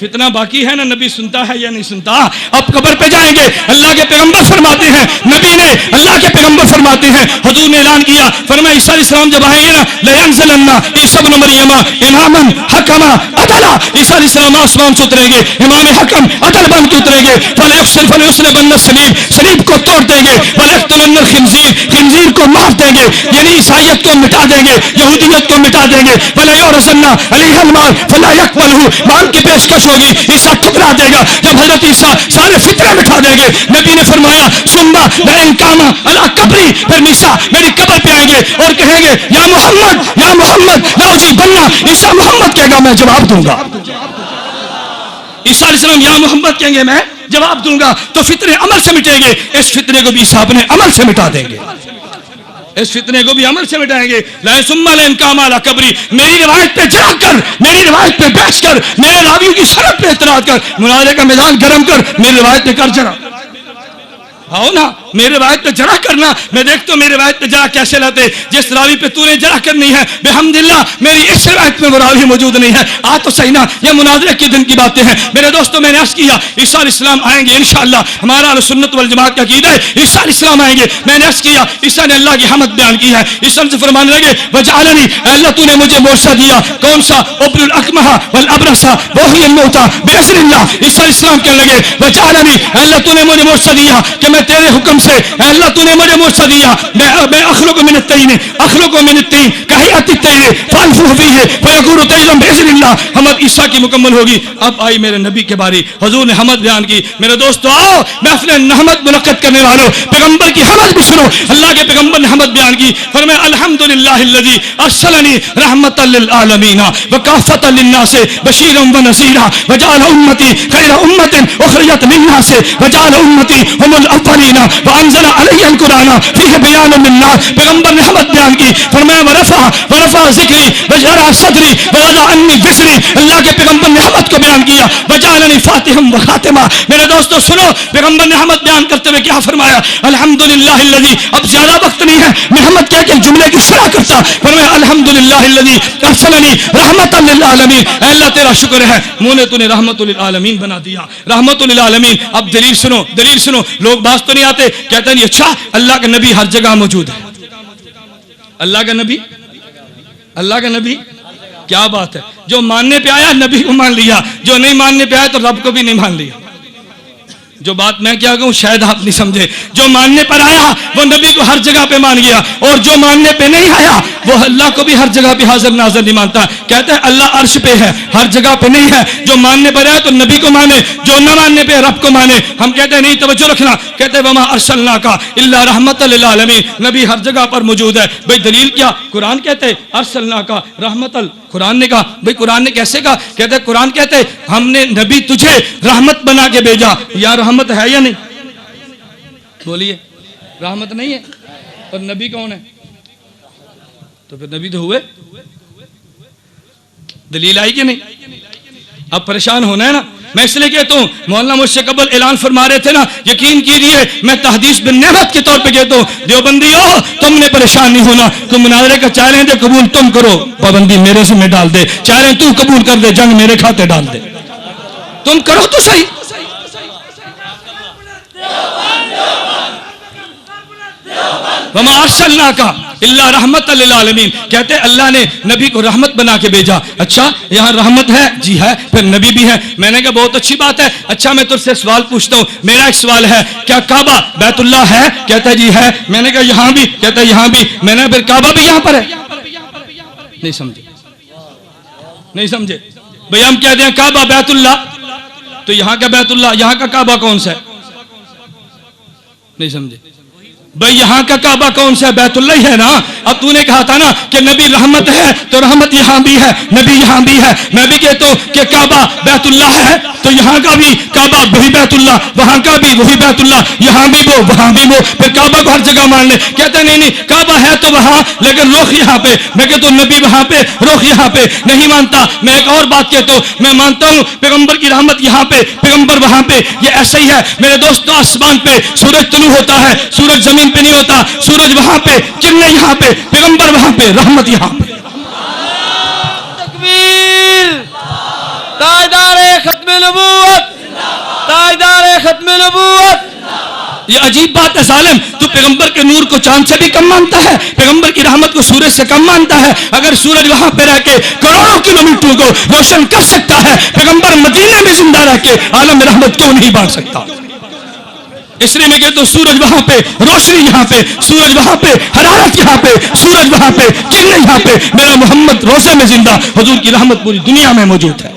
فتنہ باقی ہے نا, نبی سنتا ہے یا نہیں سنتا؟ اب قبر پہ جائیں گے. اللہ کے پیغمبر فرماتے ہیں, نبی نے, اللہ کے پیغمبر فرماتے ہیں, حضور نے اعلان کیا, فرمایا عیسیٰ علیہ السلام جب آئیں گے نا, لَيَنزِلَنَّ عِيسَى ابْنُ مَرْيَمَ إِمَامًا حَكَمًا عَدْلًا. عیسیٰ علیہ السلام آسمان سے اتریں گے, امام حکم عدل بن کے اتریں گے. فَلَيُسْلِبَنَّ الصَّلِيبَ, صلیب کو توڑ دیں گے. وَلَيَقْتُلَنَّ الْخِنزِيرَ, خنزیر کو مار دیں گے, یعنی عیسائیت کو مٹا دیں گے, یہودیت کو مٹا دیں گے. وَلَيُعْرَضَنَّ عَلَيْهَا الْمَالُ فَلَا يَقْبَلُهُ, مال کی پیشکش ہوگی, عیسیٰ ٹکرا دے گا. جب حضرت عیسیٰ سارے فطرے مٹھا دیں گے, نبی نے فرمایا ثم لَإِنْ عَلَىٰ قَبْرِي, پھر عیسیٰ میری قبر پہ آئیں گے اور کہیں گے یا محمد یا محمد لَأُجِيبَنَّ. عیسیٰ محمد کہے گا میں جواب دوں گا. عیسیٰ علیہ السلام یا محمد کہیں گے میں جواب دوں گا. تو فتنے عمل سے مٹیں گے, اس فتنے کو بھی عیسیٰ اپنے عمل سے مٹا دیں گے, اس فتنے کو بھی عمل سے مٹائیں گے. ثم لَإِنْ عَلَىٰ قَبْرِي, میری روایت پہ جا کر, میری روایت پہ بیٹھ کر, میرے راویوں کی سرحد پہ اعتراض کر, مناظرے کا میدان گرم کر, میری روایت پہ کر جرا. آؤ نا میرے روایت پہ جرا کرنا, میں دیکھتا ہوں میرے روایت پہ جرا کیسے لاتے. جس راوی پہ تو نے جرا کرنی ہے, بحمداللہ میری اس روایت میں وہ راوی موجود نہیں ہے. آ تو صحیح نا, یہ مناظرے کے دن کی باتیں ہیں. میرے دوستوں میں نے عرض کیا عیسیٰ علیہ السلام آئیں گے انشاءاللہ, ہمارا اہل سنت والجماعت کا عقیدہ ہے عیسیٰ علیہ السلام آئیں گے. میں نے عرض کیا عیسیٰ نے اللہ کی حمد بیان کی ہے. عیسیٰ سے فرمانے لگے وجعلنی, اللہ تو نے مجھے معجزہ دیا, کون سا؟ ابر الاکمہ والابرص وحی الموتى باذن اللہ. عیسیٰ علیہ السلام کہنے لگے وجعلنی, اللہ تو نے مجھے معجزہ دیا کہ میں تیرے حکم سے, اللہ تو نے مجھے معجزہ دیا, میں اخلق من الطین, اخلق من الطین کہیات الطیر فانفخ فیہ فیکون طیرا باذن اللہ. حمد عیسیٰ کی مکمل ہوگی. اب آئی میرے نبی کے باری, حضور نے حمد بیان کی. میرے دوستو آؤ محفل حمد منعقد کرنے والوں, پیغمبر کی حمد بھی سنو. اللہ کے پیغمبر نے حمد بیان کی, فرمایا الحمدللہ الذی ارسلنی رحمتا للعالمین وکافۃ للناس بشیرا ونذیرا وجعل امتی خیر امۃ اخرجت للناس وجعل امتی هم الاولین وانزل علی القرآن فیہ بیان للناس. پیغمبر نے حمد بیان کی, فرمایا ورفع ذکری وجرع صدری ووضع عنی وزری. اللہ کے پیغمبر نے حمد کو بیان کیا, وجعلنی فاتحا وخاتما. میرے دوستو سنو, پیغمبر نے حمد بیان کرتے ہوئے کیا فرمایا؟ الحمدللہ الذی, اب زیادہ وقت نہیں ہے میں حمد کہہ کے جملے کی شرح کرتا. فرمایا الحمدللہ الذی ارسلنی رحمتا للعالمین. اے اللہ تیرا شکر ہے, منہ نے تو نے رحمت للعالمین بنا دیا, رحمت للعالمین. اب دلیل سنو, دلیل سنو. لوگ باز تو نہیں آتے, کہتے ہیں اچھا اللہ کا نبی ہر جگہ موجود ہے. اللہ کا نبی, اللہ کا نبی, کیا بات ہے. جو ماننے پہ آیا نبی کو مان لیا, جو نہیں ماننے پہ آیا تو رب کو بھی نہیں مان لیا. جو بات میں کیا کہوں شاید آپ نہیں سمجھے. جو ماننے پر آیا وہ نبی کو ہر جگہ پہ مان گیا, اور جو ماننے پہ نہیں آیا وہ اللہ کو بھی ہر جگہ پہ حاضر ناظر نہیں مانتا. کہتا ہے اللہ عرش پہ ہے, ہر جگہ پہ نہیں ہے. جو ماننے پر آیا تو نبی کو مانے, جو نہ ماننے پہ رب کو مانے. ہم کہتے ہیں نہیں, توجہ رکھنا, کہتے ہیں وما ارسلناک الا رحمۃ للعالمین, نبی ہر جگہ پر موجود ہے. بھئی دلیل کیا؟ قرآن کہتے ہیں ارسلناک رحمۃ. قرآن نے کہا, بھئی قرآن نے کیسے کہا؟ کہتے ہیں قرآن کہتے ہیں ہم نے نبی تجھے رحمت بنا کے بھیجا. یا رحمت ہے یا نہیں؟ بولیے, رحمت نہیں ہے. اور نبی کون ہے؟ تو پھر نبی تو ہوئے. دلیل آئی کہ نہیں؟ اب پریشان ہونا ہے نا. میں اس لیے کہتا ہوں, مولانا مجھ سے قبل اعلان فرما رہے تھے نا, یقین کیجئے میں تحدیث بن نعمت کے طور پہ کہتا ہوں دیوبندیو تم نے پریشان نہیں ہونا. تم مناظرے کا چاہ رہے ہیں قبول تم کرو, پابندی میرے سے میں ڈال دے. چاہ رہے ہیں تو قبول کر دے, جنگ میرے کھاتے ڈال دے. تم کرو تو صحیح. وما ارسلناک الا رحمت للعالمین، کہتے ہیں اللہ نے نبی کو رحمت بنا کے بھیجا. اچھا یہاں رحمت ہے؟ جی ہے. پھر نبی بھی ہے. میں نے کہا بہت اچھی بات ہے. اچھا میں تجھ سے سوال پوچھتا ہوں، میرا ایک سوال ہے، کیا کعبہ بیت اللہ ہے؟ کہتا ہے جی ہے. میں نے کہا یہاں بھی؟ کہتا ہے یہاں بھی. میں نے پھر کعبہ بھی یہاں پر ہے؟ نہیں سمجھے، نہیں سمجھے بھئی. ہم کہتے ہیں کعبہ بیت اللہ، تو یہاں کا بیت اللہ، یہاں کا کعبہ کون سا ہے؟ نہیں سمجھے بھئی. یہاں کا کعبہ کون سا ہے؟ بیت اللہ ہی ہے نا. اب تو نے کہا تھا نا کہ نبی رحمت ہے، تو رحمت یہاں بھی ہے، نبی یہاں بھی ہے. میں بھی کہتا ہوں کہ کعبہ بیت اللہ ہے، تو یہاں کا بھی کعبہ وہی بیت اللہ، وہاں کا بھی وہی بیت اللہ، یہاں بھی وہ وہاں بھی وہ. پھر کعبہ کو ہر جگہ مان لے. کہتا نہیں نہیں، کعبہ ہے تو وہاں لیکن رخ یہاں پہ. میں کہتا ہوں نبی وہاں پہ، رخ یہاں پہ. نہیں مانتا. میں ایک اور بات کہتا ہوں، میں مانتا ہوں پیغمبر کی رحمت یہاں پہ، پیغمبر وہاں پہ. یہ ایسا ہی ہے میرے دوستوں. آسمان پہ سورج طلوع ہوتا ہے، سورج زمین پہ نہیں ہوتا. سورج وہاں پہ، کرنیں یہاں پہ، پیغمبر وہاں پہ، رحمت یہاں پہ. تکبیر. تاجدار ختم نبوت، تاجدار ختم نبوت. یہ عجیب بات ہے ظالم، تو پیغمبر کے نور کو چاند سے بھی کم مانتا ہے، پیغمبر کی رحمت کو سورج سے کم مانتا ہے. اگر سورج وہاں پہ رہ کے کروڑوں کلومیٹروں کو روشن کر سکتا ہے، پیغمبر مدینے میں زندہ رہ کے عالم رحمت کیوں نہیں بانٹ سکتا؟ اس لیے میں کہتا ہوں سورج وہاں پہ، روشنی یہاں پہ، سورج وہاں پہ، حرارت یہاں پہ، سورج وہاں پہ، کرنیں یہاں پہ. میرا محمد روزے میں زندہ، حضور کی رحمت پوری دنیا میں موجود ہے.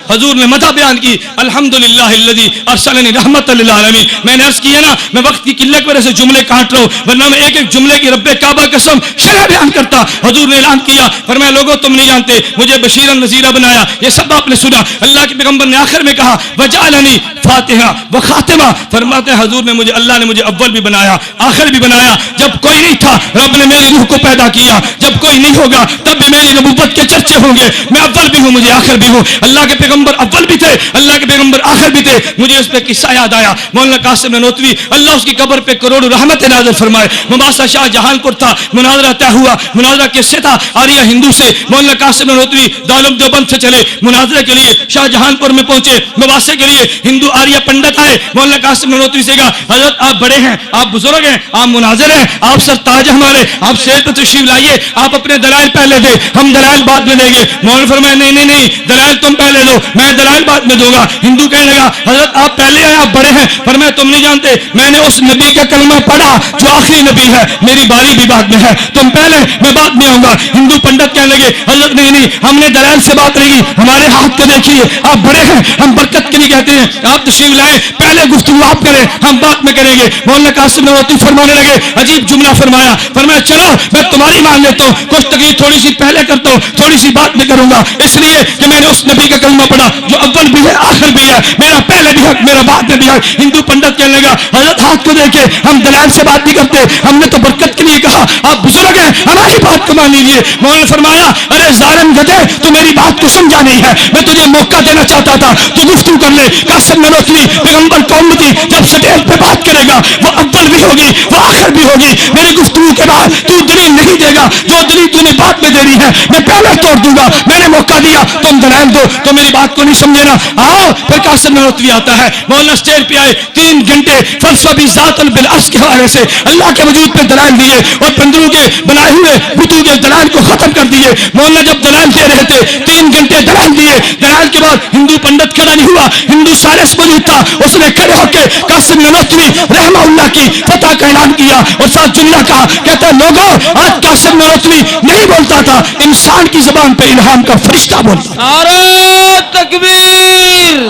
حضور نے مدح بیان کی، الحمدللہ الذی ارسلنی رحمت للعالمین. میں نے عرض کیا نا، میں وقت کی قلت کی وجہ سے جملے کاٹ رہا ہوں، ورنہ میں ایک ایک جملے کی رب کعبہ قسم شرح بیان کرتا. حضور نے اعلان کیا، فرمایا لوگوں تم نہیں جانتے مجھے بشیرا نذیرا بنایا. یہ سب آپ نے سنا. اللہ کے پیغمبر نے آخر میں کہا وجعلنی فاتحہ وخاتمہ. فرماتے ہیں حضور نے مجھے، اللہ نے مجھے اول بھی بنایا، آخر بھی بنایا. جب کوئی نہیں تھا رب نے میری روح کو پیدا کیا، جب کوئی نہیں ہوگا تب بھی میری نبوت کے چرچے ہوں گے. میں اول بھی ہوں، مجھے آخر بھی ہوں. اللہ کے پیغمبر اول بھی تھے، اللہ کے پیغمبر آخر بھی تھے. مجھے اس پہ قصہ یاد آیا. مولانا قاسم نانوتوی اللہ اس کی قبر پہ کروڑوں رحمت نازل فرمائے. مباحثہ شاہ جہان پور تھا، مناظرہ طے ہوا. مناظرہ کس سے تھا؟ آریہ ہندو سے. مولانا قاسم نانوتوی دارالعلوم دیوبند سے چلے مناظرے کے لیے، شاہ جہان پور میں پہنچے. مباحثے کے لیے ہندو آریہ پنڈت آئے. مولانا قاسم نانوتوی سے کہا حضرت آپ بڑے ہیں، آپ بزرگ ہیں، آپ مناظر ہیں، آپ سر تاج ہمارے، آپ اسٹیج پہ تشریف لائیے، آپ اپنے دلائل پہلے دے، ہم دلائل بعد میں دیں گے. مولانا فرمایا نہیں نہیں نہیں، دلائل تم پہلے دو، میں دلائل بعد میں دوں گا. ہندو کہنے لگا حضرت آپ پہلے آئے، آپ بڑے ہیں. فرمایا تم نہیں جانتے میں نے اس نبی کا کلمہ پڑھا جو آخری نبی ہے، میری باری بھی بعد میں ہے، تم پہلے میں بعد میں آؤں گا. ہندو پنڈت کہنے لگے حضرت نہیں نہیں، ہم نے دلائل سے بات رہی، ہمارے ہاتھ کو دیکھیے، آپ بڑے ہیں، ہم برکت کے لیے کہتے ہیں، آپ تشریف لائے، پہلے گفتگو آپ کریں، ہم بعد میں کریں گے. مولانا قاسم نانوتوی فرمانے لگے، عجیب جملہ فرمایا. فرمایا چلو میں تمہاری مان لیتا ہوں، کچھ تقریر تھوڑی سی پہلے کرتا ہوں، تھوڑی سی بات میں کروں گا، اس لیے کہ میں نے اس نبی کا کلمہ پڑھا جو اول بھی ہے آخر بھی ہے، میرا پہلے بھی حق، میرا بعد میں بھی حق. ہندو پنڈت کہنے لگا حضرت ہاتھ کو دیکھے، ہم دلائل سے بات نہیں کرتے، ہم نے تو برکت کے لیے کہا، آپ بزرگ ہیں، ہماری بات کو مان لیجیے. مولانا فرمایا ارے ظالم گدھے، تو میری بات کو سمجھا نہیں ہے، میں تجھے موقع دینا چاہتا تھا، تو گفتگو کر لے. قاسم نانوتوی پیغمبر کا امتی جب سٹیج پہ بات کرے گا، وہ اول بھی ہوگی، وہ آخر بھی ہوگی. میری گفتگو کے بعد تو دلیل نہیں دے گا، جو دلیل تو نے بعد میں دینی ہے میں پہلے توڑ دوں گا. میں نے موقع دیا، تم دلائل دو، تو میری بات کو نہیں سمجھے نا. آؤ پھر قاسم نانوتوی آتا ہے. مولانا اسٹیج پہ آئے، 3 گھنٹے فلسفہ بھی ذات بالعرش کے حوالے سے اللہ کے وجود پہ دلائل دیے اور بندروں کے بنائے ہوئے بتوں کے دلائل کو ختم کر دیے. مولانا جب دلائل دے رہے تھے 3 گھنٹے دلائل دیے. دلائل کے بعد ہندو پنڈت کھڑا نہیں ہوا، ہندو سالس موجود تھا، اس نے کھڑے ہو کے قاسم نانوتوی رحمہ اللہ کی فتح کا اعلان کیا اور ساتھ جملہ کہا، کہتا ہے لوگوں آج قاسم نانوتوی نہیں بولتا تھا، انسان کی زبان پہ الہام کا فرشتہ بولتا. نعرہ تکبیر.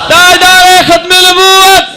تاجدار ختم نبوت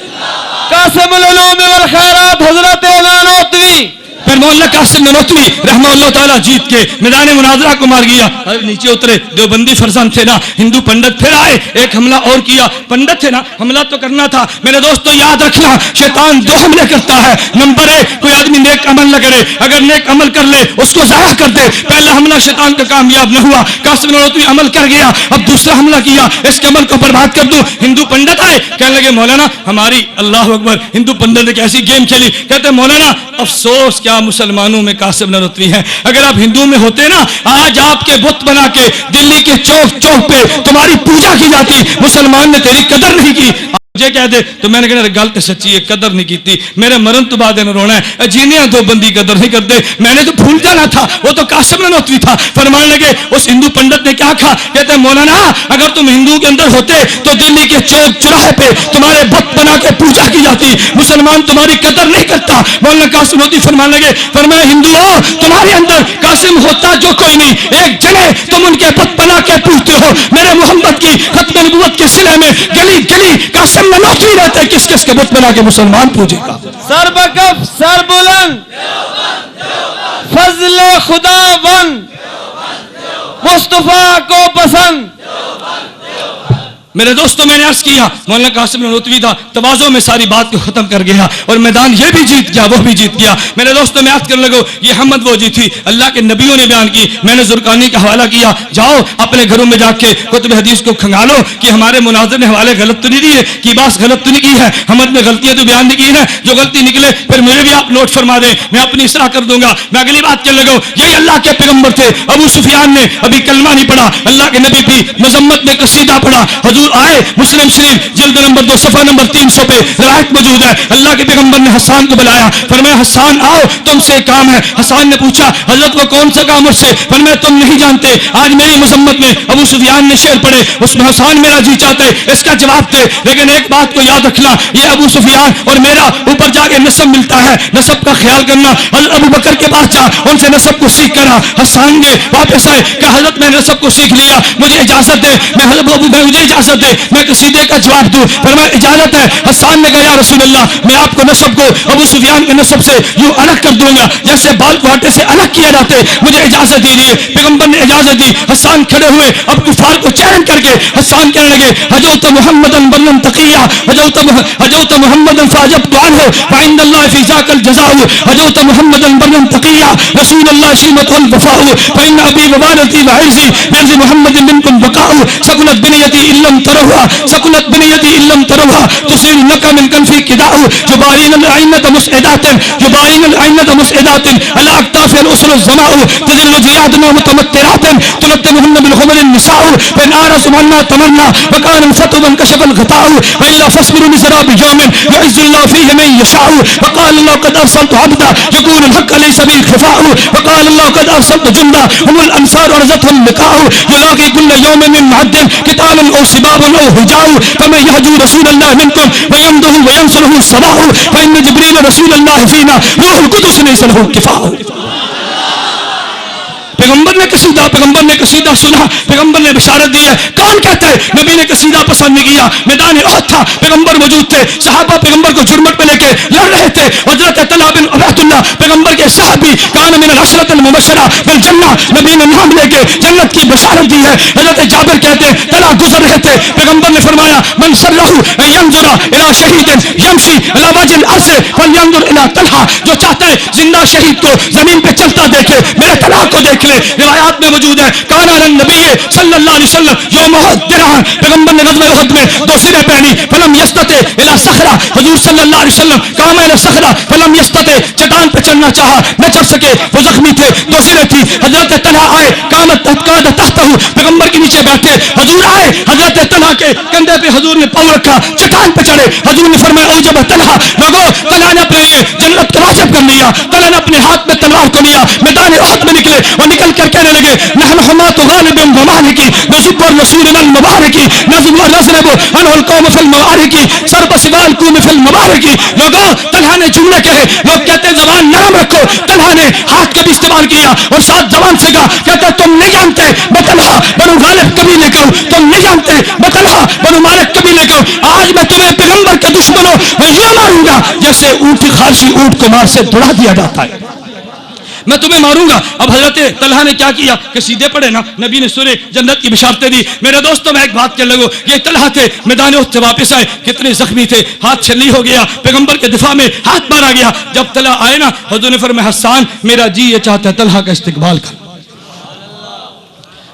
قاسم العلوم والخیرات حضرت نانوتوی. پھر مولانا قاسم نانوتوی رحمہ اللہ تعالیٰ جیت کے میدان مناظرہ کو مار گیا. نیچے اترے، دیوبندی فرزند تھے نا، ہندو پنڈت پھر آئے، ایک حملہ اور کیا. پنڈت تھے نا، حملہ تو کرنا تھا. میرے دوستو یاد رکھنا، شیطان 2 حملے کرتا ہے. نمبر 1، کوئی آدمی نیک عمل نہ کرے، اگر نیک عمل کر لے اس کو ضائع کر دے. پہلا حملہ شیطان کا کامیاب نہ ہوا، قاسم نانوتوی عمل کر گیا، اب دوسرا حملہ کیا، اس کے عمل کو برباد کر دوں. ہندو پنڈت آئے، کہنے لگے مولانا ہماری، اللہ اکبر، ہندو پنڈت نے کیسی گیم کھیلی. کہتے مولانا افسوس کیا مسلمانوں میں قاسم نانوتوی ہے، اگر آپ ہندو میں ہوتے نا آج آپ کے بت بنا کے دلی کے چوک چوک پہ تمہاری پوجا کی جاتی، مسلمان نے تیری قدر نہیں کی. یہ کہہ دے تو میں نے کہنا گل تے سچی ہے, قدر نہیں کیتی, میرے مرن تو بعد انہوں رونا ہے, جینیاں دو بندی قدر نہیں کرتے, میں نے تو بھول جانا تھا, وہ تو قاسم نانوتوی تھا. فرمانے لگے اس ہندو پنڈت نے کیا کہا, کہتے ہیں مولانا اگر تم ہندو کے اندر ہوتے تو دلی کے چوک چوراہے پہ تمہارے بت بنا کے پوجا کی جاتی, مسلمان تمہاری قدر نہیں کرتا. مولانا قاسم نانوتوی فرمانے لگے, فرمایا ہندوؤں تمہارے اندر قاسم ہوتا جو کوئی نہیں, ایک جنے تم ان کے بت بنا کے پوجتے ہو. میرے محمد کی ختم نبوت کے سلے میں گلی گلی قاسم نانوتوی رہتے, کس کس کے بت بنا کے مسلمان پوجے گا. سر بکف سر بلند, فضل خدا بند, مصطفیٰ کو پسند. میرے دوستوں میں نے عرض کیا مولانا قاسم نانوتوی تھا, تواضع میں ساری بات کو ختم کر گیا اور میدان یہ بھی جیت گیا وہ بھی جیت گیا. میرے دوستوں میں عرض کرنے لگو یہ حمد وہ جی تھی اللہ کے نبیوں نے بیان کی. میں نے زرقانی کا حوالہ کیا, جاؤ اپنے گھروں میں جا کے کتب حدیث کو کھنگالو کہ ہمارے مناظر نے حوالے غلط تو نہیں دیے, کی بات غلط تو نہیں کی ہے, حمد میں غلطیاں تو بیان نہیں کی ہیں, جو غلطی نکلے پھر مجھے بھی آپ نوٹ فرما دیں, میں اپنی اصلاح کر دوں گا. میں اگلی بات کرنے لگو, یہی اللہ کے پیغمبر تھے. ابو سفیان نے ابھی کلمہ نہیں پڑھا, اللہ کے نبی بھی مذمت میں قصیدہ پڑھا. حضور آئے مسلم شریف جلد نمبر 2 صفحہ نمبر 300 پہ روایت موجود ہے, اللہ کے پیغمبر نے حسان کو بلایا, فرمایا حسان آؤ تم سے کام ہے. حسان نے پوچھا حضرت وہ کون سا کام مجھ سے, فرمایا تم نہیں جانتے, آج میری مذمت میں ابو سفیان نے شعر پڑھے, اس میں حسان میرا جی چاہتے اس کا جواب دے, لیکن ایک بات کو یاد رکھنا, یہ ابو سفیان اور میرا اوپر جا کے نسب ملتا ہے, نسب کا خیال کرنا. حضرت ابو بکر کے پاس جا ان سے نسب کو سیکھ کرا. حسان نے واپس آئے کہ حضرت میں نسب کو سیکھ لیا, مجھے اجازت دے, میں حضرت ابو مجھے اجازت دے میں قصیدے کا جواب دوں. فرمایا اجازت ہے. حسان نے کہا یا رسول اللہ میں آپ کو نسب کو ابو سفیان کے نسب سے یوں الگ کر دوں گا جیسے بال کو آٹے سے الگ کیا جاتے, مجھے اجازت دیجیے. پیغمبر نے اجازت دی. حسان کھڑے ہوئے, اب کفار کو چیلنج کر کے حسان کہنے لگے حجوت محمدن برا تقیہ, حجوت محمدن فاجبت عنہ وعند اللہ فی ذاک الجزاء, حجوت محمدن برا تقیہ رسول اللہ شیمت الوفاء, فإن ابی ووالدی وعرضی بعرض محمد منکم بقاء, سکلت بنیتی علم تروها, سکلت بنیتی علم تروها, تصير لك من كنفي كداء, جبارين الأعنة مسعدات, جبارين الأعنة مسعدات على أكتاف الأسر الزماء, تذل زيادنا متمترات تلتمهن بالخمر النساء, فإن آرس منا تمنى وكان الفتو من كشف الغطاء, وإلا فاصبروا لسراب يوم يعز الله فيه من يشاء, وقال الله قد أرسلت عبدا يقول الحق ليس بي خفاء, وقال الله قد أرسلت جندا هم الأنصار ورزتهم اللقاء, يلاقي كل يوم من معد قتال أو سباب أو هجاء, فمن يهجو رسول الله منكم ويمده وينصره الصباح, فإن جبريل رسول الله فينا روح القدس ليس له كفاء. پیغمبر نے قصیدہ سنا, پیغمبر نے بشارت دی ہے. کون کہتا ہے نبی نے قصیدہ پسند نہیں کیا, میدان احد تھا, پیغمبر موجود تھے, صحابہ پیغمبر کو جرمٹ پہ لے کے لڑ رہے تھے. حضرت طلحہ بن عبید اللہ پیغمبر کے صحابی, کان من العشرۃ المبشرہ بالجنہ, نبی نے نام لے کے جنت کی بشارت دی ہے. حضرت جابر کہتے ہیں طلحہ گزر رہے تھے, پیغمبر نے فرمایا من سرہ ان ينظر الى شہید یمشی علی وجه الارض فلینظر الى طلحہ, جو چاہتا ہے زندہ شہید کو زمین پہ چلتا دیکھے میرے طلحہ کو دیکھ لے. روایات میں موجود ہے کانا نبی صلی اللہ علیہ وسلم یوم احد درعا, پیغمبر نے غزوہ احد میں 2 سریں پہنی, فلم یستطع الی صخرہ, حضور صلی اللہ علیہ وسلم قام الی صخرہ فلم یستطع, چٹان پہ چڑھنا چاہا نہ چڑھ سکے, وہ زخمی تھے, 2 سریں تھی. حضرت طلحہ آئے, قامت قاد تحتہ, پیغمبر کے نیچے بیٹھے. حضور آئے, حضرت طلحہ کے کندھے پہ حضور نے پاؤں رکھا, چٹان پہ چڑھے. حضور نے فرمایا اوجب طلحہ, لوگوں طلحہ نے اپنے لیے جنت کا واجب کر لیا. طلحہ نے اپنے ہاتھ میں تلوار کو لیا, میدان احد میں نکلے, اور نکل کر کہنے لگے نحن حماة غالب ومالکی نصب الرسول المبارکی نظم ونظرب عنہ القوم فی المعارکی سرب سوال القوم فی المبارکی. لوگوں طلحہ نے جملے کہے, لوگ کہتے ہیں زبان نرم رکھو, طلحہ نے ہاتھ کا بھی استعمال کیا اور ساتھ زبان سے کہا, کہتے تم نہیں جانتے میں طلحہ بنو غالب قبیلے کا ہوں, تم نہیں جانتے میں طلحہ بنو مالک قبیلے کا ہوں. آج میں تمہیں پیغمبر کے دشمنوں میں یوں ماروں گا جیسے اونٹ خارشی اونٹ کو مار سے دوڑا دیا جاتا ہے, میں تمہیں ماروں گا. اب حضرت طلحہ نے کیا کیا, قصیدے پڑھے نا, نبی نے سورہ جنت کی بشارتیں دی. میرے دوستوں میں ایک بات کہنے لگو, یہ طلحہ تھے, میدان احد سے واپس آئے, کتنے زخمی تھے, ہاتھ چھلی ہو گیا, پیغمبر کے دفاع میں ہاتھ مارا گیا. جب طلحہ آئے نا, حضور نے فرمایا حسان میرا جی یہ چاہتا ہے طلحہ کا استقبال کر,